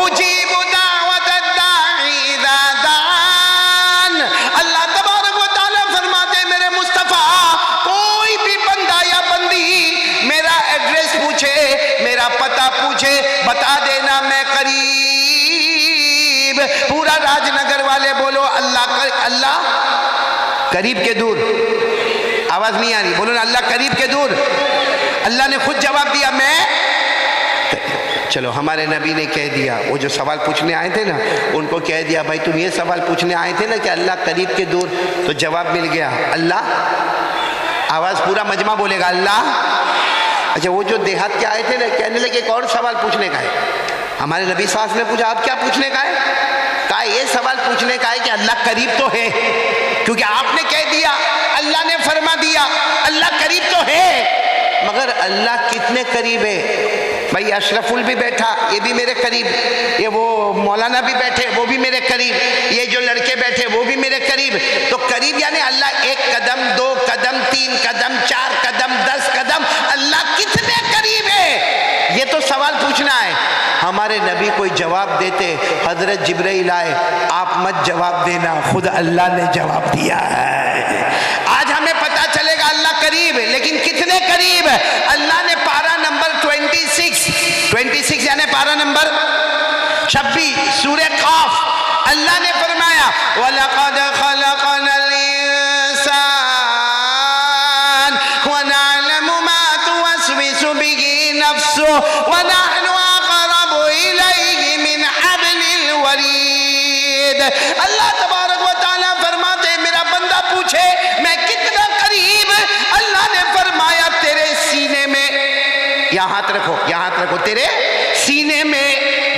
[SPEAKER 2] أُجِيبُ دَعْوَةَ الدَّاعِ إِذَا دَعَانِ. اللہ تبارک و تعالیٰ فرماتے میرے مصطفیٰ کوئی بھی بندہ یا بندی میرا ایڈریس پوچھے, میرا پتہ پوچھے, بتا دینا میں قریب. پورا راج نگر والے بولو اللہ قریب کے دور. آواز نہیں آ رہی, بولو نا اللہ قریب کے دور. اللہ نے خود جواب دیا میں. چلو ہمارے نبی نے کہہ دیا, وہ جو سوال پوچھنے آئے تھے نا ان کو کہہ دیا بھائی تم یہ سوال پوچھنے آئے تھے نا کہ اللہ قریب کے دور, تو جواب مل گیا اللہ. آواز پورا مجمع بولے گا اللہ. اچھا وہ جو دیہات کے آئے تھے نا کہنے لگے ایک اور سوال پوچھنے کا ہے. ہمارے نبی صلی اللہ علیہ وسلم نے پوچھا آپ کیا پوچھنے کا ہے؟ کہا یہ سوال پوچھنے کا ہے کہ اللہ قریب تو ہے, کیونکہ آپ نے کہہ دیا, اللہ نے فرما دیا اللہ قریب تو ہے, مگر اللہ کتنے قریب ہے؟ بھائی اشرف ال بھی بیٹھا یہ بھی میرے قریب, یہ وہ مولانا بھی بیٹھے وہ بھی میرے قریب, یہ جو لڑکے بیٹھے وہ بھی میرے قریب. تو قریب یعنی اللہ 1 قدم 2 قدم 3 قدم 4 قدم 10 قدم, اللہ کتنے قریب ہے یہ تو سوال پوچھنا ہے. ہمارے نبی کوئی جواب دیتے, حضرت جبرائیل آئے, آپ مت جواب دینا, خود اللہ نے جواب دیا ہے. آج ہمیں پتا چلے گا اللہ قریب ہے, لیکن کتنے قریب؟ اللہ نے پارہ نمبر 26 یعنی پارہ نمبر 26 سورہ قاف, اللہ نے فرمایا وَلَقَدْ خَلَقْنَا الْإِنسَانَ وَنَعْلَمُ مَا تُوَسْوِسُ بِهِ نَفْسُهُ وَنَحْنُ أَقْرَبُ إِلَيْهِ مِنْ حَبْلِ الْوَرِيدِ. اللہ تبارک و تعالیٰ فرماتے میرا بندہ پوچھے میں کتنا قریب, اللہ نے فرمایا تیرے سینے میں, یہاں ہاتھ رکھو, تیرے سینے میں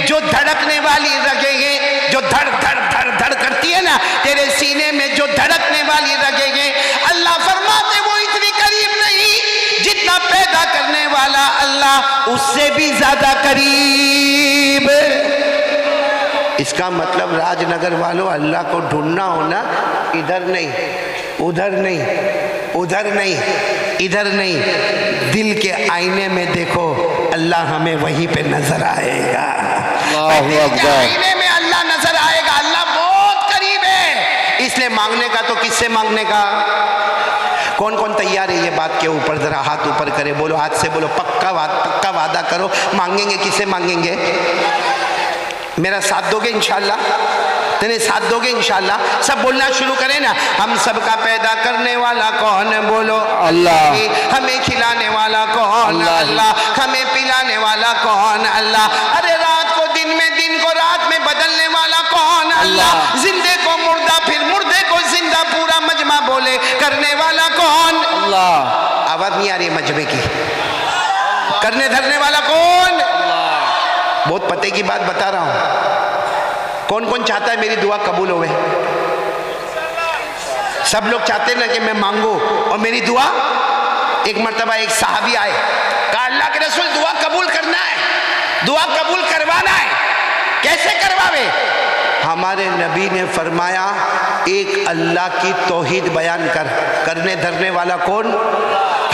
[SPEAKER 2] جو دھڑکنے والی رگیں ہیں, جو دھڑ دھڑ دھڑ دھڑ धड़कती है ना, तेरे सीने में जो धड़कने वाली रगें हैं, अल्लाह फरमाते वो इतनी करीब नहीं, जितना पैदा करने वाला अल्लाह उससे भी ज्यादा करीब। इसका मतलब राजनगर वालों, अल्लाह को ढूंढना हो ना, इधर नहीं, उधर नहीं, उधर नहीं, इधर नहीं, दिल के आईने में देखो, अल्लाह हमें वहीं पे नजर आएगा। दिल के आईने में अल्लाह नजर आएगा, अल्लाह बहुत करीब है। इसलिए मांगने का तो किससे मांगने का? कौन कौन तैयार है ये बात के ऊपर? जरा हाथ ऊपर करे, बोलो, हाथ से बोलो, पक्का वादा करो, मांगेंगे किससे मांगेंगे? मेरा साथ दोगे इंशाल्लाह? तेरे साथ दोगे इंशाल्लाह? सब बोलना शुरू करें ना, हम सबका पैदा करने वाला कौन? बोलो
[SPEAKER 1] अल्लाह।
[SPEAKER 2] हमें खिलाने वाला कौन? अल्लाह। हमें पिलाने वाला कौन? अल्लाह। अरे रात को दिन में, दिन को रात में बदलने वाला कौन? अल्लाह। जिंदे को मुर्दा, फिर मुर्दे को जिंदा, पूरा मजमा बोले करने वाला कौन?
[SPEAKER 1] अल्लाह।
[SPEAKER 2] आवाज नहीं आ रही है मजमे की? करने धरने वाला कौन? बहुत पते की बात बता रहा हूं। कौन कौन चाहता है मेरी दुआ कबूल होवे? सब लोग चाहते ना कि मैं मांगू और मेरी दुआ। एक मर्तबा एक साहबी आए, कहा अल्लाह के रसूल दुआ कबूल करना है, दुआ कबूल करवाना है, कैसे करवावे? हमारे नबी ने फरमाया एक अल्लाह की तौहीद बयान कर, करने धरने वाला कौन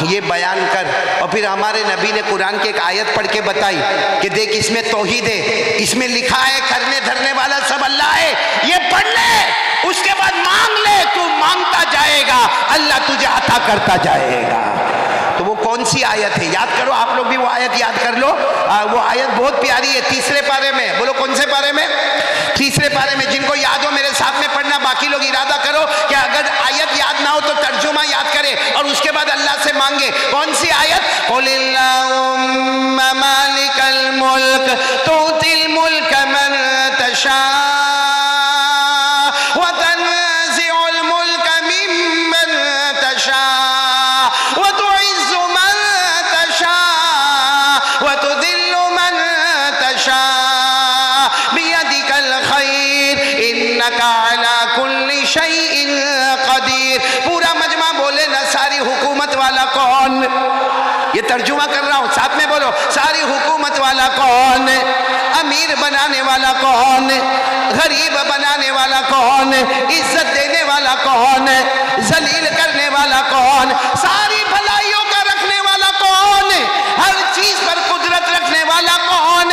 [SPEAKER 2] ये बयान कर। और फिर हमारे नबी ने कुरान की एक आयत पढ़ के बताई कि देख इसमें तौहीद है, इसमें लिखा है करने धरने वाला सब अल्लाह है, ये पढ़ ले, उसके बाद मांग ले, तू मांगता जाएगा, अल्लाह तुझे अता करता जाएगा। तो वो कौन सी आयत है? याद करो, आप लोग भी वो आयत याद कर लो। वो आयत बहुत प्यारी है, तीसरे पारे में। बोलो कौन से पारे में? तीसरे पारे में। जिनको याद हो मेरे साथ में पढ़ना, बाकी लोग इरादा करो कि अगर आयत याद ना हो तो तर्जुमा याद करे और उसके बाद अल्लाह से मांगे। कौन सी आयत? कुलिल्लाहुम्मा मालिकल मुल्क तुतिल मुल्क मन तशा व तनज़िउल मुल्क मिम्मन तशा व तुइज़्ज़ु मन तशा व तुदिल्लु मन तशा बियदिकल खैर इन्नका अला कुल्ली शैइन कदीर। पूरा मजमा बोले ना, सारी हुकूमत वाला कौन? ये तर्जुमा कर रहा हूं, साथ में बोलो, सारी हुकूमत वाला कौन? अमीर बनाने वाला कौन? गरीब बनाने वाला कौन? इज्जत देने वाला कौन? जलील करने वाला कौन? सारी भलाइयों का रखने वाला कौन? हर चीज पर कुदरत रखने वाला कौन?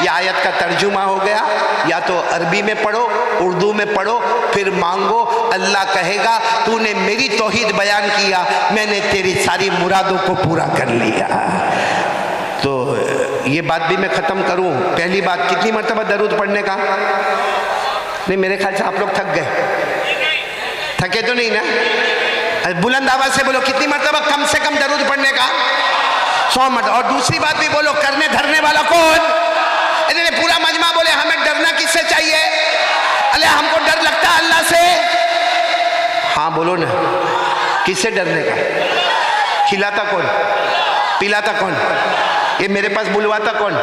[SPEAKER 2] यह आयत का तर्जुमा हो गया। या तो अरबी में पढ़ो, उर्दू में पढ़ो, फिर मांगो, अल्लाह कहेगा तूने मेरी तौहीद बयान किया, मैंने तेरी सारी मुरादों को पूरा कर लिया। तो ये बात भी मैं ख़त्म करूं। पहली बात, कितनी मरतबा दरूद पढ़ने का? नहीं, मेरे ख्याल से आप लोग थक गए। थके तो नहीं ना? बुलंद आवाज से बोलो, कितनी मरतबा कम से कम दरूद पढ़ने का? 100 मरतबा। और दूसरी बात भी बोलो, करने धरने वाला कौन? इन्होंने पूरा मजमा बोले हमें डरना किससे चाहिए? अरे हमको डर लगता है अल्लाह से। हाँ बोलो ना, किससे डरने का? खिलाता कौन? पिलाता कौन? ये मेरे पास बुलवाता कौन?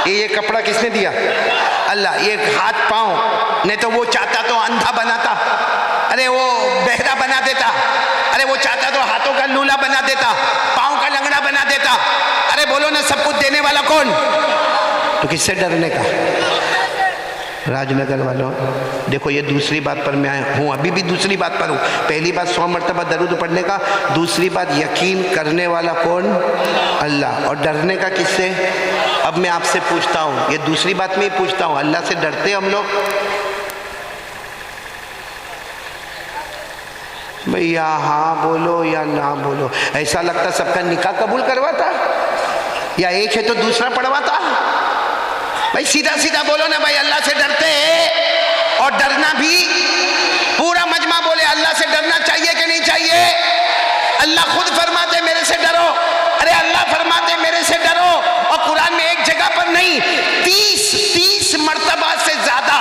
[SPEAKER 2] ये कपड़ा किसने दिया? अल्लाह। ये हाथ पाँव, नहीं तो वो चाहता तो अंधा बनाता, अरे वो बहरा बना देता, अरे वो चाहता तो हाथों का लूला बना देता, पाँव का लंगड़ा बना देता। अरे बोलो ना, सब कुछ देने वाला कौन? तो किससे डरने का? राजनगर वालों देखो, ये दूसरी बात पर मैं हूँ, अभी भी दूसरी बात पर हूँ। पहली बात 100 मरतबा दरूद पढ़ने का, दूसरी बात यकीन करने वाला कौन? अल्लाह। और डरने का किससे? अब मैं आपसे पूछता हूँ, ये दूसरी बात में ही पूछता हूँ, अल्लाह से डरते हम लोग? भैया हाँ बोलो या ना बोलो। ऐसा लगता सबका निकाह कबूल करवाता, या एक है तो दूसरा पढ़वाता? भाई सीधा सीधा बोलो ना भाई, अल्लाह से डरते हैं? और डरना भी पूरा मजमा बोले अल्लाह से डरना चाहिए कि नहीं चाहिए? अल्लाह खुद फरमाते मेरे से डरो। अरे अल्लाह फरमाते मेरे से डरो, और कुरान में एक जगह पर नहीं, 30 मरतबा से ज्यादा,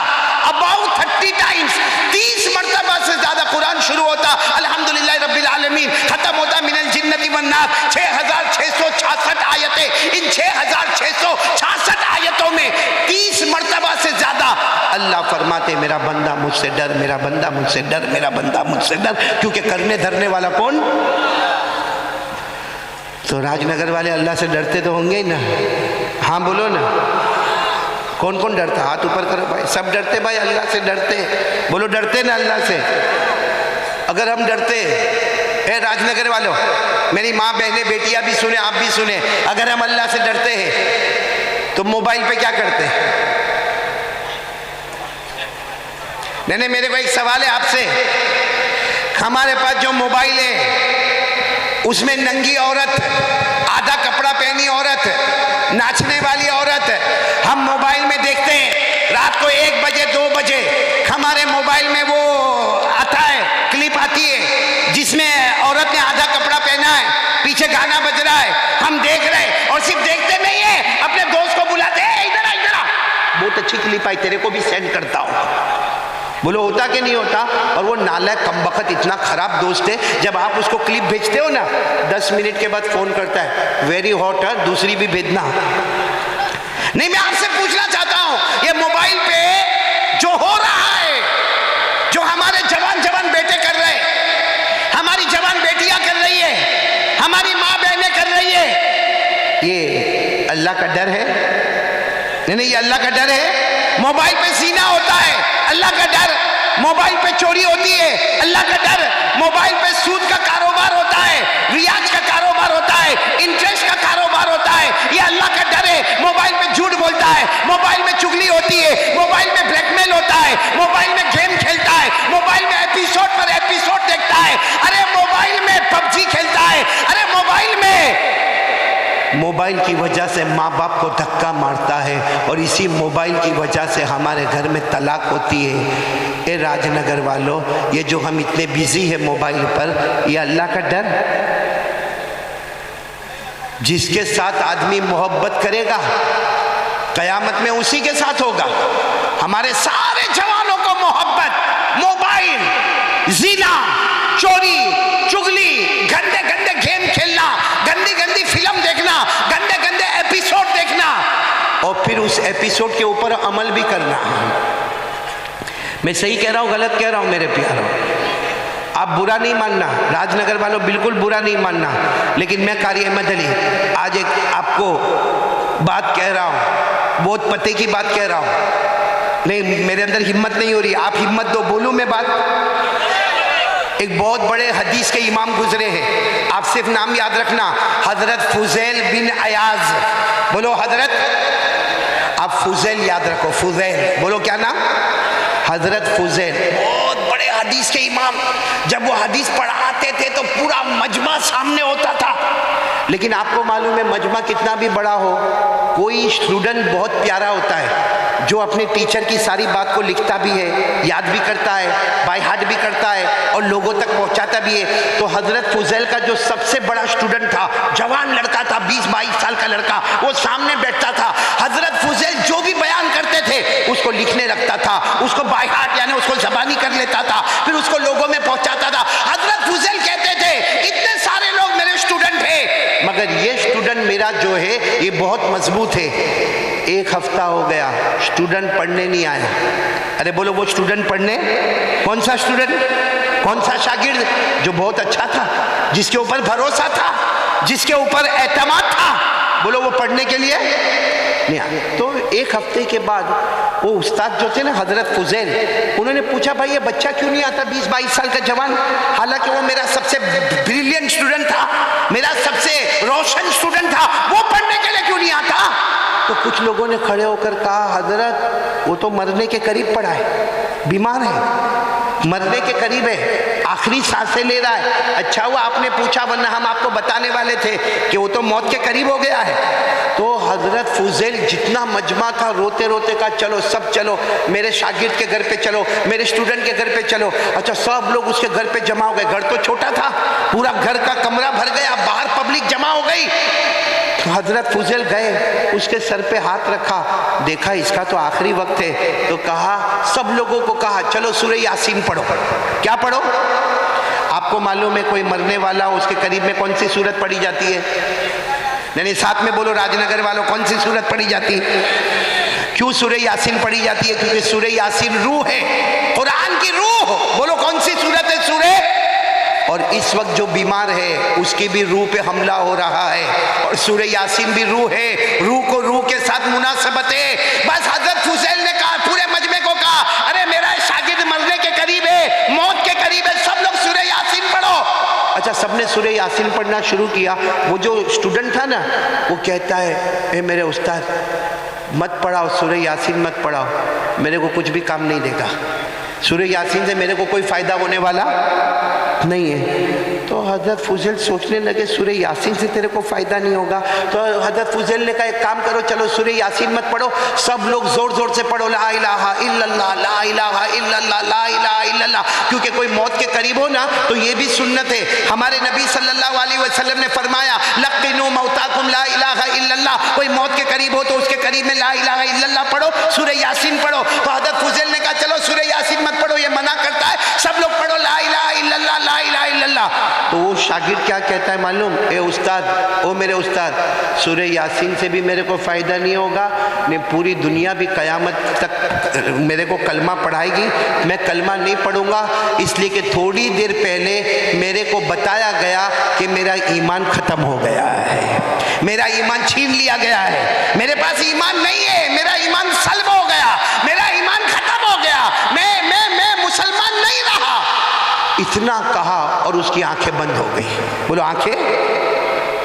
[SPEAKER 2] अबाउट 30 टाइम्स, 30 मरतबा से ज्यादा कुरान शुरू होता अल्हम्दुलिल्लाह रब्बिल आलमीन, खत्म होता मिनल जिन्नति वन नास। 6666 आयतें, इन 6666 आयतों में 30 मरतबा से ज्यादा अल्लाह फरमाते मेरा मेरा बंदा मुझसे डर, मेरा बंदा मुझसे डर, मेरा बंदा मुझसे डर, क्योंकि करने धरने वाला कौन? तो राजनगर वाले अल्लाह से डरते तो होंगे ही ना? हाँ बोलो ना, कौन कौन डरता? हाथ ऊपर करो भाई। सब डरते भाई, अल्लाह से डरते। बोलो डरते ना अल्लाह से? अगर हम डरते, ए राजनगर वालों, मेरी माँ बहनें बेटियां भी सुने, आप भी सुने, अगर हम अल्लाह से डरते हैं तो मोबाइल पे क्या करते? नहीं, मेरे को एक सवाल है आपसे। हमारे पास जो मोबाइल है उसमें नंगी औरत, आधा कपड़ा पहनी औरत, नाचने वाली औरत हम मोबाइल में देखते हैं। रात को 1 बजे 2 बजे हमारे मोबाइल में वो आता है, क्लिप आती है जिसमें औरत ने आधा कपड़ा पहना है, पीछे गाना बज रहा है, हम देख रहे हैं। और सिर्फ देखते नहीं है, अपने दोस्त को बुलाते हैं, इधर आ इधर आ, बहुत अच्छी क्लिप आई, तेरे को भी सेंड करता हूँ। बोलो होता कि नहीं होता? और वो नालायक कमबख्त इतना खराब दोस्त है, जब आप उसको क्लिप भेजते हो ना, 10 मिनट के बाद फोन करता है, वेरी हॉट है, दूसरी भी भेजना। नहीं, मैं आपसे पूछना चाहता हूं, ये मोबाइल पे जो हो रहा है, जो हमारे जवान जवान बेटे कर रहे हैं, हमारी जवान बेटियां कर रही है, हमारी माँ बहनें कर रही है, ये अल्लाह का डर है? नहीं, ये अल्लाह का डर है। मोबाइल पे जीना होता है, अल्लाह का डर। मोबाइल पे चोरी होती है, अल्लाह का डर। मोबाइल पे सूद का कारोबार होता है, रियाज का कारोबार होता है, इंटरेस्ट का कारोबार होता है, ये अल्लाह का डर है। मोबाइल में झूठ बोलता है, मोबाइल में चुगली होती है, मोबाइल में ब्लैकमेल होता है, मोबाइल में गेम खेलता है, मोबाइल में एपिसोड पर एपिसोड देखता है, अरे मोबाइल में पबजी खेलता है, अरे मोबाइल की वजह से माँ बाप को धक्का मारता है, और इसी मोबाइल की वजह से हमारे घर में तलाक होती है। ए राजनगर वालों, ये जो हम इतने बिजी है मोबाइल पर, ये अल्लाह का डर? जिसके साथ आदमी मोहब्बत करेगा कयामत में उसी के साथ होगा। हमारे सारे जवानों को मोहब्बत, मोबाइल, जीना, चोरी, चुगली, गंदे गंदे गेम खेलना, गंदी गंदी फिल्म देखना, गंदे गंदे एपिसोड देखना, और फिर उस एपिसोड के ऊपर अमल भी करना। मैं सही कह रहा हूँ गलत कह रहा हूँ मेरे प्यारों? आप बुरा नहीं मानना, राजनगर वालों बिल्कुल बुरा नहीं मानना, लेकिन मैं कारी अहमद अली आज एक आपको बात कह रहा हूँ, बहुत पते की बात कह रहा हूँ। नहीं, मेरे अंदर हिम्मत नहीं हो रही, आप हिम्मत दो, बोलूँ मैं बात। एक बहुत बड़े हदीस के इमाम गुजरे हैं, आप सिर्फ नाम याद रखना, हजरत फुजैल बिन अयाज। बोलो हजरत, आप फुजैल याद रखो, फुजैल, बोलो क्या नाम? हजरत फुजैल, बहुत बड़े हदीस के इमाम। जब वो हदीस पढ़ाते थे तो पूरा मजमा सामने होता था। लेकिन आपको मालूम है, मजमा कितना भी बड़ा हो, कोई स्टूडेंट बहुत प्यारा होता है जो अपने टीचर की सारी बात को लिखता भी है, याद भी करता है, बाय हार्ट भी करता है, और लोगों तक पहुंचाता भी है। तो हजरत फुजैल का जो सबसे बड़ा स्टूडेंट था, जवान लड़का था, 20-22 साल का लड़का, वो सामने बैठता था। हजरत फुजैल जो भी बयान करते थे उसको लिखने रखता था, उसको बाय हार्ट यानी उसको ज़बानी कर लेता था, फिर उसको लोगों में पहुंचाता था। हजरत फुजैल कहते थे, इतने सारे लोग मेरे स्टूडेंट हैं, मगर ये स्टूडेंट मेरा जो है ये बहुत मजबूत है। 1 हफ्ता हो गया, स्टूडेंट पढ़ने नहीं आया। अरे बोलो, वो स्टूडेंट पढ़ने? कौन सा स्टूडेंट? कौन सा शागिर्द? जो बहुत अच्छा था, जिसके ऊपर भरोसा था, जिसके ऊपर एतमाद था, बोलो वो पढ़ने के लिए नहीं आया। तो 1 हफ्ते के बाद वो उस्ताद जो थे ना हजरत फुजैल, उन्होंने पूछा, भाई ये बच्चा क्यों नहीं आता, 20-22 साल का जवान, हालांकि वो मेरा सबसे ब्रिलियंट स्टूडेंट था, मेरा सबसे रोशन स्टूडेंट था, वो पढ़ने के लिए क्यों नहीं आता? तो कुछ लोगों ने खड़े होकर कहा, हजरत वो तो मरने के करीब पड़ा है, बीमार है, मरने के करीब है, आखिरी सांसें ले रहा है। अच्छा हुआ आपने पूछा, वरना हम आपको बताने वाले थे कि वो तो मौत के करीब हो गया है। तो हजरत फुजैल जितना मजमा था, रोते रोते कहा, चलो सब चलो, मेरे शागिर्द के घर पे चलो, मेरे स्टूडेंट के घर पे चलो। अच्छा, सब लोग उसके घर पे जमा हो गए। घर तो छोटा था, पूरा घर का कमरा भर गया, बाहर पब्लिक जमा हो गई। तो हजरत फुजैल गए, उसके सर पे हाथ रखा, देखा इसका तो आखिरी वक्त है, तो कहा, सब लोगों को कहा, चलो सूरह यासीन पढ़ो। क्या पढ़ो? आपको मालूम है, कोई मरने वाला हो उसके करीब में कौन सी सूरत पढ़ी जाती है? नहीं, साथ में बोलो राजनगर वालों, कौन सी सूरत पढ़ी जाती है? क्यों सूरह यासीन पढ़ी जाती है? क्योंकि सूरह यासीन रूह है, कुरान की रूह। बोलो कौन सी सूरत है? सूरह। और इस वक्त जो बीमार है उसकी भी रूह पे हमला हो रहा है, और सूरह यासीन भी रूह है, रूह को रूह के साथ मुनासबत है। बस हजरत फुज़ैल ने कहा, पूरे मजमे को कहा, अरे मेरा शागिर्द मरने के करीब है, मौत के करीब है, सब लोग सूरह यासीन पढ़ो। अच्छा, सबने सूरह यासीन पढ़ना शुरू किया। वो जो स्टूडेंट था ना, वो कहता है, ए मेरे उस्ताद मत पढ़ाओ, सूरह यासीन मत पढ़ाओ, मेरे को कुछ भी काम नहीं देगा, सूरह यासीन से मेरे को कोई फ़ायदा होने वाला नहीं है। तो हज़रत फुज़ैल सोचने लगे, सूरह यासीन से तेरे को फ़ायदा नहीं होगा। तो हज़रत फुज़ैल ने कहा, एक काम करो, चलो सूरह यासीन मत पढ़ो, सब लोग ज़ोर ज़ोर से पढ़ो, ला इलाहा इल्लल्लाह, ला इलाहा इल्लल्लाह, ला इलाहा इल्लल्लाह। क्योंकि कोई मौत के करीब हो ना, तो ये भी सुन्नत है। हमारे नबी सल्लल्लाहु अलैहि वसल्लम ने फरमाया, लक़िनू मौताकुम ला इलाहा इल्लल्लाह। कोई मौत के करीब हो तो उसके करीब में ला इलाहा इल्लल्लाह पढ़ो, सूरह यासीन पढ़ो। तो हज़रत फुज़ैल ने कहा, चलो सूरह यासीन मत पढ़ो, ये मना करता है, सब लोग पढ़ो ला इलाहा इल्लल्लाह, ला इलाहा इल्लल्लाह। तो वो शागिर्द क्या कहता है मालूम? ए उस्ताद, ओ मेरे उस्ताद, सूरह यासीन से भी मेरे को फ़ायदा नहीं होगा, ने पूरी दुनिया भी क़यामत तक मेरे को कलमा पढ़ाएगी, मैं कलमा नहीं पढ़ूंगा, इसलिए कि थोड़ी देर पहले मेरे को बताया गया कि मेरा ईमान ख़त्म हो गया है, मेरा ईमान छीन लिया गया है, मेरे पास ईमान नहीं है, मेरा ईमान सल्ब हो गया, मेरा ईमान ख़त्म हो गया, मैं मुसलमान नहीं रहा। इतना कहा और उसकी आंखें बंद हो गई। बोलो आंखें।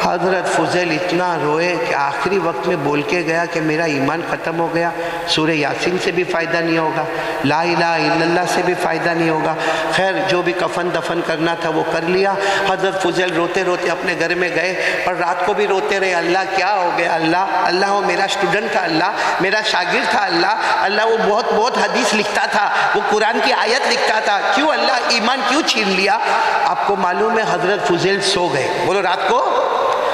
[SPEAKER 2] हज़रत फुज़ैल इतना रोए कि आखिरी वक्त में बोल के गया कि मेरा ईमान ख़त्म हो गया, सूरह यासीन से भी फ़ायदा नहीं होगा, ला इलाहा इल्लल्लाह से भी फ़ायदा नहीं होगा। खैर जो भी कफन दफन करना था वो कर लिया। हज़रत फुज़ैल रोते रोते अपने घर में गए और रात को भी रोते रहे, अल्लाह क्या हो गया, अल्लाह अल्लाह वो मेरा स्टूडेंट था, अल्लाह मेरा शागिर्द था, अल्लाह अल्लाह वो बहुत हदीस लिखता था, वो कुरान की आयत लिखता था, क्यों अल्लाह ईमान क्यों छीन लिया? आपको मालूम है हज़रत फुज़ैल सो गए। बोलो रात को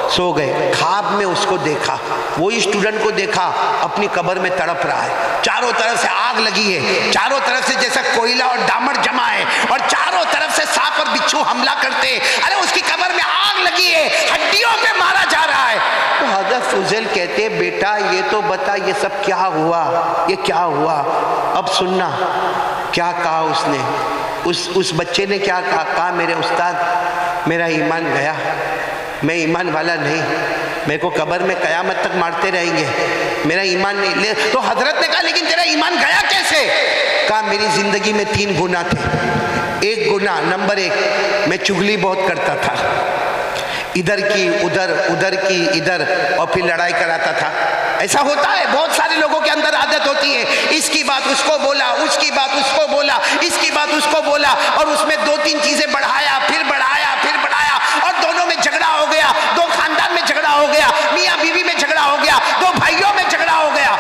[SPEAKER 2] सो गए, ख्वाब में उसको देखा, वही स्टूडेंट को देखा अपनी कब्र में तड़प रहा है, चारों तरफ से आग लगी है, चारों तरफ से जैसा कोयला और डामर जमा है, और चारों तरफ से सांप और बिच्छू हमला करते हैं। अरे उसकी कब्र में आग लगी है, हड्डियों पे मारा जा रहा है। तो हज़रत फुज़ैल कहते हैं, बेटा ये तो बता ये सब क्या हुआ, ये क्या हुआ? अब सुनना क्या कहा उसने। उस बच्चे ने क्या कहा, मेरे उस्ताद मेरा ईमान गया, मैं ईमान वाला नहीं, मेरे को कब्र में क़यामत तक मारते रहेंगे, मेरा ईमान नहीं ले। तो हजरत ने कहा, लेकिन तेरा ईमान गया कैसे? कहा मेरी ज़िंदगी में 3 गुनाह थे। एक गुनाह, नंबर 1, मैं चुगली बहुत करता था, इधर की उधर, उधर की इधर, और फिर लड़ाई कराता था। ऐसा होता है, बहुत सारे लोगों के अंदर आदत होती है, इसकी बात उसको बोला, उसकी बात उसको बोला, इसकी बात उसको बोला, और उसमें 2-3 चीज़ें बढ़ाया, फिर बढ़ाया, फिर बढ़ाया, और दोनों में झगड़ा हो गया, 2 खानदान में झगड़ा हो गया, मियाँ बीवी में झगड़ा हो गया, 2 भाइयों में झगड़ा हो गया।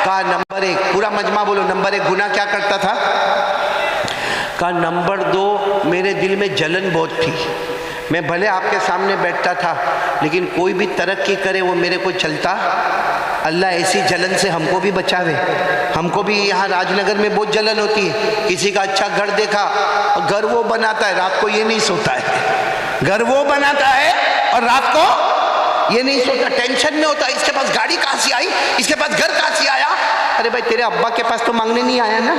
[SPEAKER 2] कहा नंबर 1, पूरा मजमा बोलो, नंबर 1 गुनाह क्या करता था? कहा नंबर 2, मेरे दिल में जलन बहुत थी, मैं भले आपके सामने बैठता था, लेकिन कोई भी तरक्की करे वो मेरे को चलता। अल्लाह ऐसी जलन से हमको भी बचावे। हमको भी यहाँ राजनगर में बहुत जलन होती है, किसी का अच्छा घर देखा, घर वो बनाता है, रात को ये नहीं सोता है, घर वो बनाता है और रात को ये नहीं सोता, टेंशन में होता है, इसके पास गाड़ी कहाँ से आई, इसके पास घर कहाँ से आया। अरे भाई तेरे अब्बा के पास तो मांगने नहीं आया ना,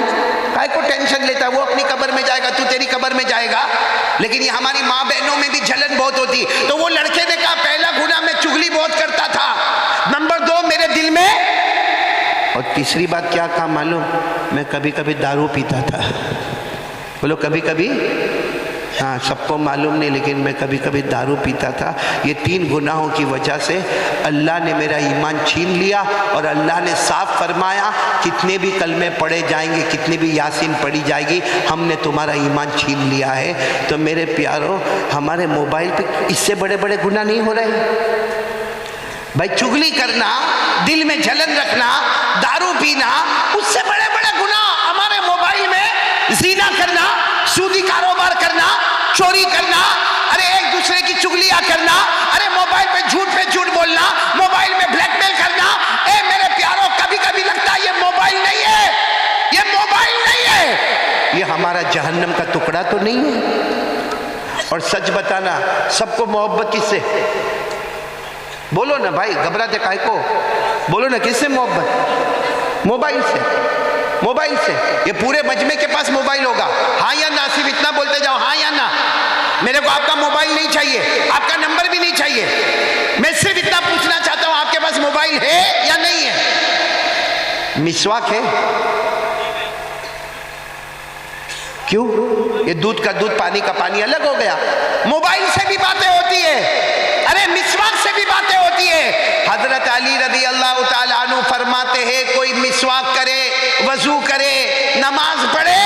[SPEAKER 2] काय को टेंशन लेता है, वो अपनी कब्र में जाएगा, तू तेरी कब्र में जाएगा। लेकिन ये हमारी माँ बहनों में भी जलन बहुत होती। तो वो लड़के ने कहा पहला गुनाह मैं चुगली बहुत करता था, नंबर 2 मेरे दिल में, और तीसरी बात क्या कहा मालूम, मैं कभी कभी दारू पीता था। बोलो कभी कभी, हाँ सबको मालूम नहीं, लेकिन मैं कभी कभी दारू पीता था। ये 3 गुनाहों की वजह से अल्लाह ने मेरा ईमान छीन लिया, और अल्लाह ने साफ फरमाया कितने भी कलमे पढ़े जाएंगे, कितनी भी यासीन पढ़ी जाएगी, हमने तुम्हारा ईमान छीन लिया है। तो मेरे प्यारों, हमारे मोबाइल पे इससे बड़े बड़े गुनाह नहीं हो रहे भाई। चुगली करना, दिल में जलन रखना, दारू पीना, उससे बड़े बड़े गुनाह हमारे मोबाइल में, ज़िना करना, सूदी कारोबार करना, चोरी करना, अरे एक दूसरे की चुगलियां करना, अरे मोबाइल पे झूठ बोलना, मोबाइल में ब्लैकमेल करना। ए मेरे प्यारों, कभी कभी लगता है ये मोबाइल नहीं है, ये मोबाइल नहीं है, ये हमारा जहन्नम का टुकड़ा तो नहीं है। और सच बताना, सबको मोहब्बत किससे? बोलो ना भाई, घबराते काहे को? बोलो ना किससे मोहब्बत? मोबाइल से ये पूरे मजमे के पास मोबाइल होगा। हाँ या ना, सिर्फ इतना बोलते जाओ, हाँ या ना। मेरे को आपका मोबाइल नहीं चाहिए, आपका नंबर भी नहीं चाहिए, मैं सिर्फ इतना पूछना चाहता हूं, आपके पास मोबाइल है या नहीं है? मिसवाक है? क्यों? ये दूध का दूध, पानी का पानी अलग हो गया। मोबाइल से भी बातें होती है, अरे मिसवाक से भी बातें होती है। हजरत अली रज़ी अल्लाह ताला अन्हु फरमाते हैं, कोई मिसवाक करे, वजू करे, नमाज पढ़े,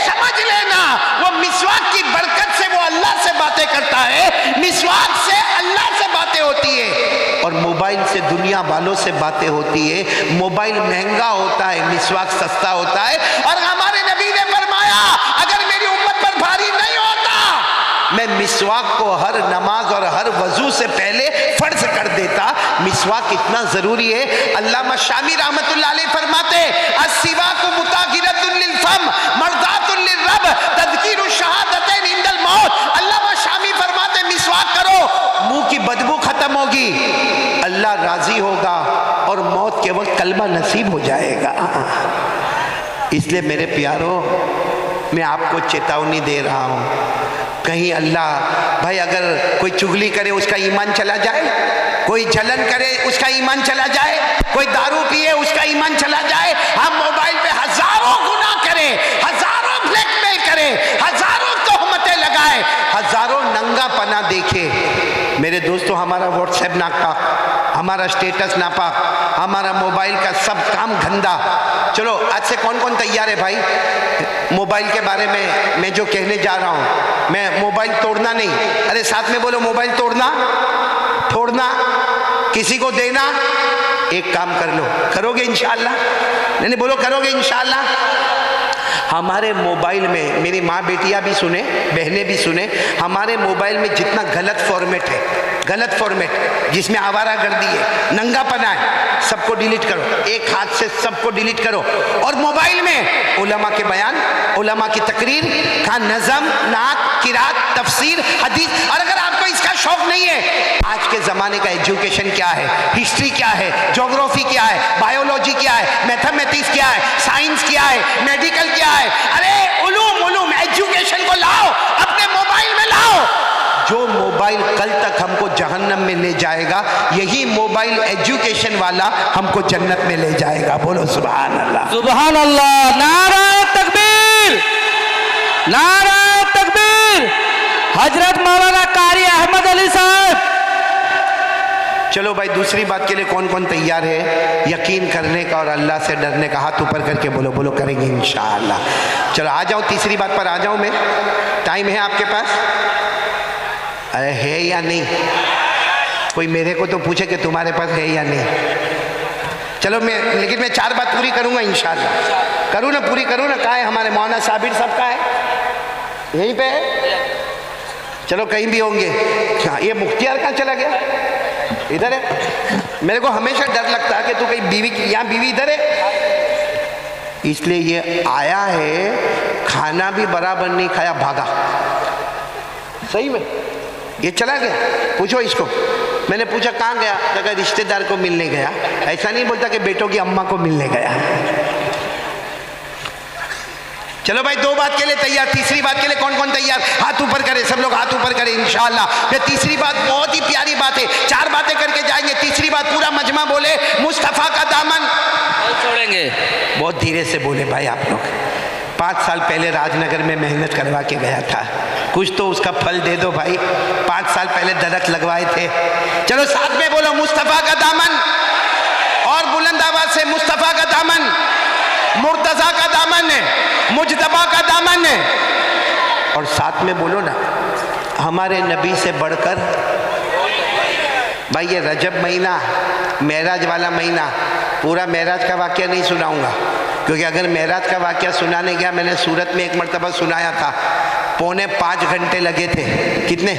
[SPEAKER 2] समझ लेना वो मिसवाक की बरकत से वो अल्लाह से बातें करता है, मिसवाक से अल्लाह से बातें होती है। और मोबाइल से दुनिया वालों से बातें होती है। मोबाइल महंगा होता है, मिसवाक सस्ता होता है। और हमारे नबी ने फरमाया, अगर मेरी उम्मत पर भारी नहीं होता, मैं मिसवाक को हर नमाज और हर वजू से पहले फर्ज कर देता। मिसवाक इतना जरूरी है। अल्लामा शामी रहमतुल्लाह अलैह फरमाते, अस्सिवाकु मुताहिरतुन लिलफम मर्दातुन लिर्रब तज़कीरुश शहादतैन इंदल मौत। अल्लामा शामी फरमाते, मिसवाक करो, मुंह की बदबू खत्म होगी, अल्लाह राजी होगा और मौत के वक्त कलमा नसीब हो जाएगा। इसलिए मेरे प्यारों, मैं आपको चेतावनी दे रहा हूँ, कहीं अल्लाह भाई, अगर कोई चुगली करे उसका ईमान चला जाए, कोई जलन करे उसका ईमान चला जाए, कोई दारू पिए उसका ईमान चला जाए, हम मोबाइल पे हजारों गुनाह करें, हजारों ब्लैकमेल करें, हजारों तोहमतें लगाए, हजारों नंगा पना देखे। मेरे दोस्तों, हमारा व्हाट्सएप नापाक, हमारा स्टेटस नापाक, हमारा मोबाइल का सब काम गंदा। चलो आज से कौन कौन तैयार है भाई? मोबाइल के बारे में मैं जो कहने जा रहा हूँ, मैं मोबाइल तोड़ना नहीं, अरे साथ में बोलो, मोबाइल तोड़ना, फोड़ना, किसी को देना, एक काम कर लो, करोगे इंशाअल्लाह? नहीं बोलो, करोगे इंशाअल्लाह? हमारे मोबाइल में, मेरी माँ बेटियाँ भी सुने, बहनें भी सुने, हमारे मोबाइल में जितना गलत फॉर्मेट है, गलत फॉर्मेट जिसमें आवारागर्दी है, नंगापना है, सबको डिलीट करो, एक हाथ से सबको डिलीट करो। और मोबाइल में उलमा के बयान, उलमा की तकरीर का नज़म, नात, किरात, तफसीर, हदीस। और अगर आपको इसका शौक नहीं है, आज के ज़माने का एजुकेशन क्या है, हिस्ट्री क्या है, ज्योग्राफी क्या है, बायोलॉजी क्या है, मैथमेटिक्स क्या है, साइंस क्या है, मेडिकल क्या है, अरे उलूम एजुकेशन को लाओ, अपने मोबाइल में लाओ। जो मोबाइल कल तक हमको जहन्नम में ले जाएगा, यही मोबाइल एजुकेशन वाला हमको जन्नत में ले जाएगा। बोलो सुभान अल्लाह,
[SPEAKER 1] सुभान अल्लाह, नारा तकबीर, नारा तकबीर। हजरत मौलाना कारी अहमद अली साहब।
[SPEAKER 2] चलो भाई, दूसरी बात के लिए कौन कौन तैयार है यकीन करने का और अल्लाह से डरने का? हाथ ऊपर करके बोलो, बोलो करेंगे इंशाअल्लाह। चलो आ जाओ, तीसरी बात पर आ जाऊं मैं। टाइम है आपके पास? अरे है या नहीं? कोई मेरे को तो पूछे कि तुम्हारे पास है या नहीं। चलो लेकिन मैं 4 बात पूरी करूंगा इंशाअल्लाह। करूँ ना, पूरी करूँ ना? कहाँ है हमारे मौलाना साबिर साहब? का है यहीं पे है? चलो कहीं भी होंगे। ये मुख्तियार कहाँ चला गया? इधर है। मेरे को हमेशा डर लगता है कि तू कहीं बीवी, यहाँ बीवी इधर है, इसलिए ये आया है, खाना भी बराबर नहीं खाया, भागा। सही में ये चला गया। पूछो इसको। मैंने पूछा कहाँ गया? तो रिश्तेदार को मिलने गया। ऐसा नहीं बोलता कि बेटों की अम्मा को मिलने गया। चलो भाई, 2 बात के लिए तैयार। तीसरी बात के लिए कौन कौन तैयार? हाथ ऊपर करें, सब लोग हाथ ऊपर करें इंशाअल्लाह। ये तीसरी बात बहुत ही प्यारी बात है। 4 बातें करके जाएंगे। तीसरी बात पूरा मजमा बोले, मुस्तफ़ा का दामन
[SPEAKER 1] छोड़ेंगे।
[SPEAKER 2] बहुत धीरे से बोले भाई आप लोग। 5 साल पहले राजनगर में मेहनत करवा के गया था, कुछ तो उसका फल दे दो भाई। 5 साल पहले दरख्त लगवाए थे। चलो साथ में बोलो, मुस्तफ़ा का दामन। और बुलंद आवाज से, मुस्तफ़ा का दामन, मुर्तज़ा का दामन, मुजतबा का दामन। और साथ में बोलो ना, हमारे नबी से बढ़कर। भाई ये रजब महीना, मेराज वाला महीना, पूरा मेराज का वाक़या नहीं सुनाऊंगा, क्योंकि अगर मेराज का वाक़या सुनाने गया, मैंने सूरत में एक मरतबा सुनाया था, 4.25 घंटे लगे थे। कितने?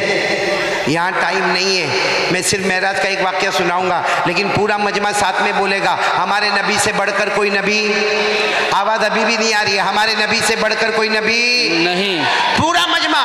[SPEAKER 2] यहाँ टाइम नहीं है, मैं सिर्फ मेराज का एक वाक़या सुनाऊंगा, लेकिन पूरा मजमा साथ में बोलेगा, हमारे नबी से बढ़कर कोई नबी। आवाज़ अभी भी नहीं आ रही है? हमारे नबी से बढ़कर कोई नबी
[SPEAKER 1] नहीं।
[SPEAKER 2] पूरा मजमा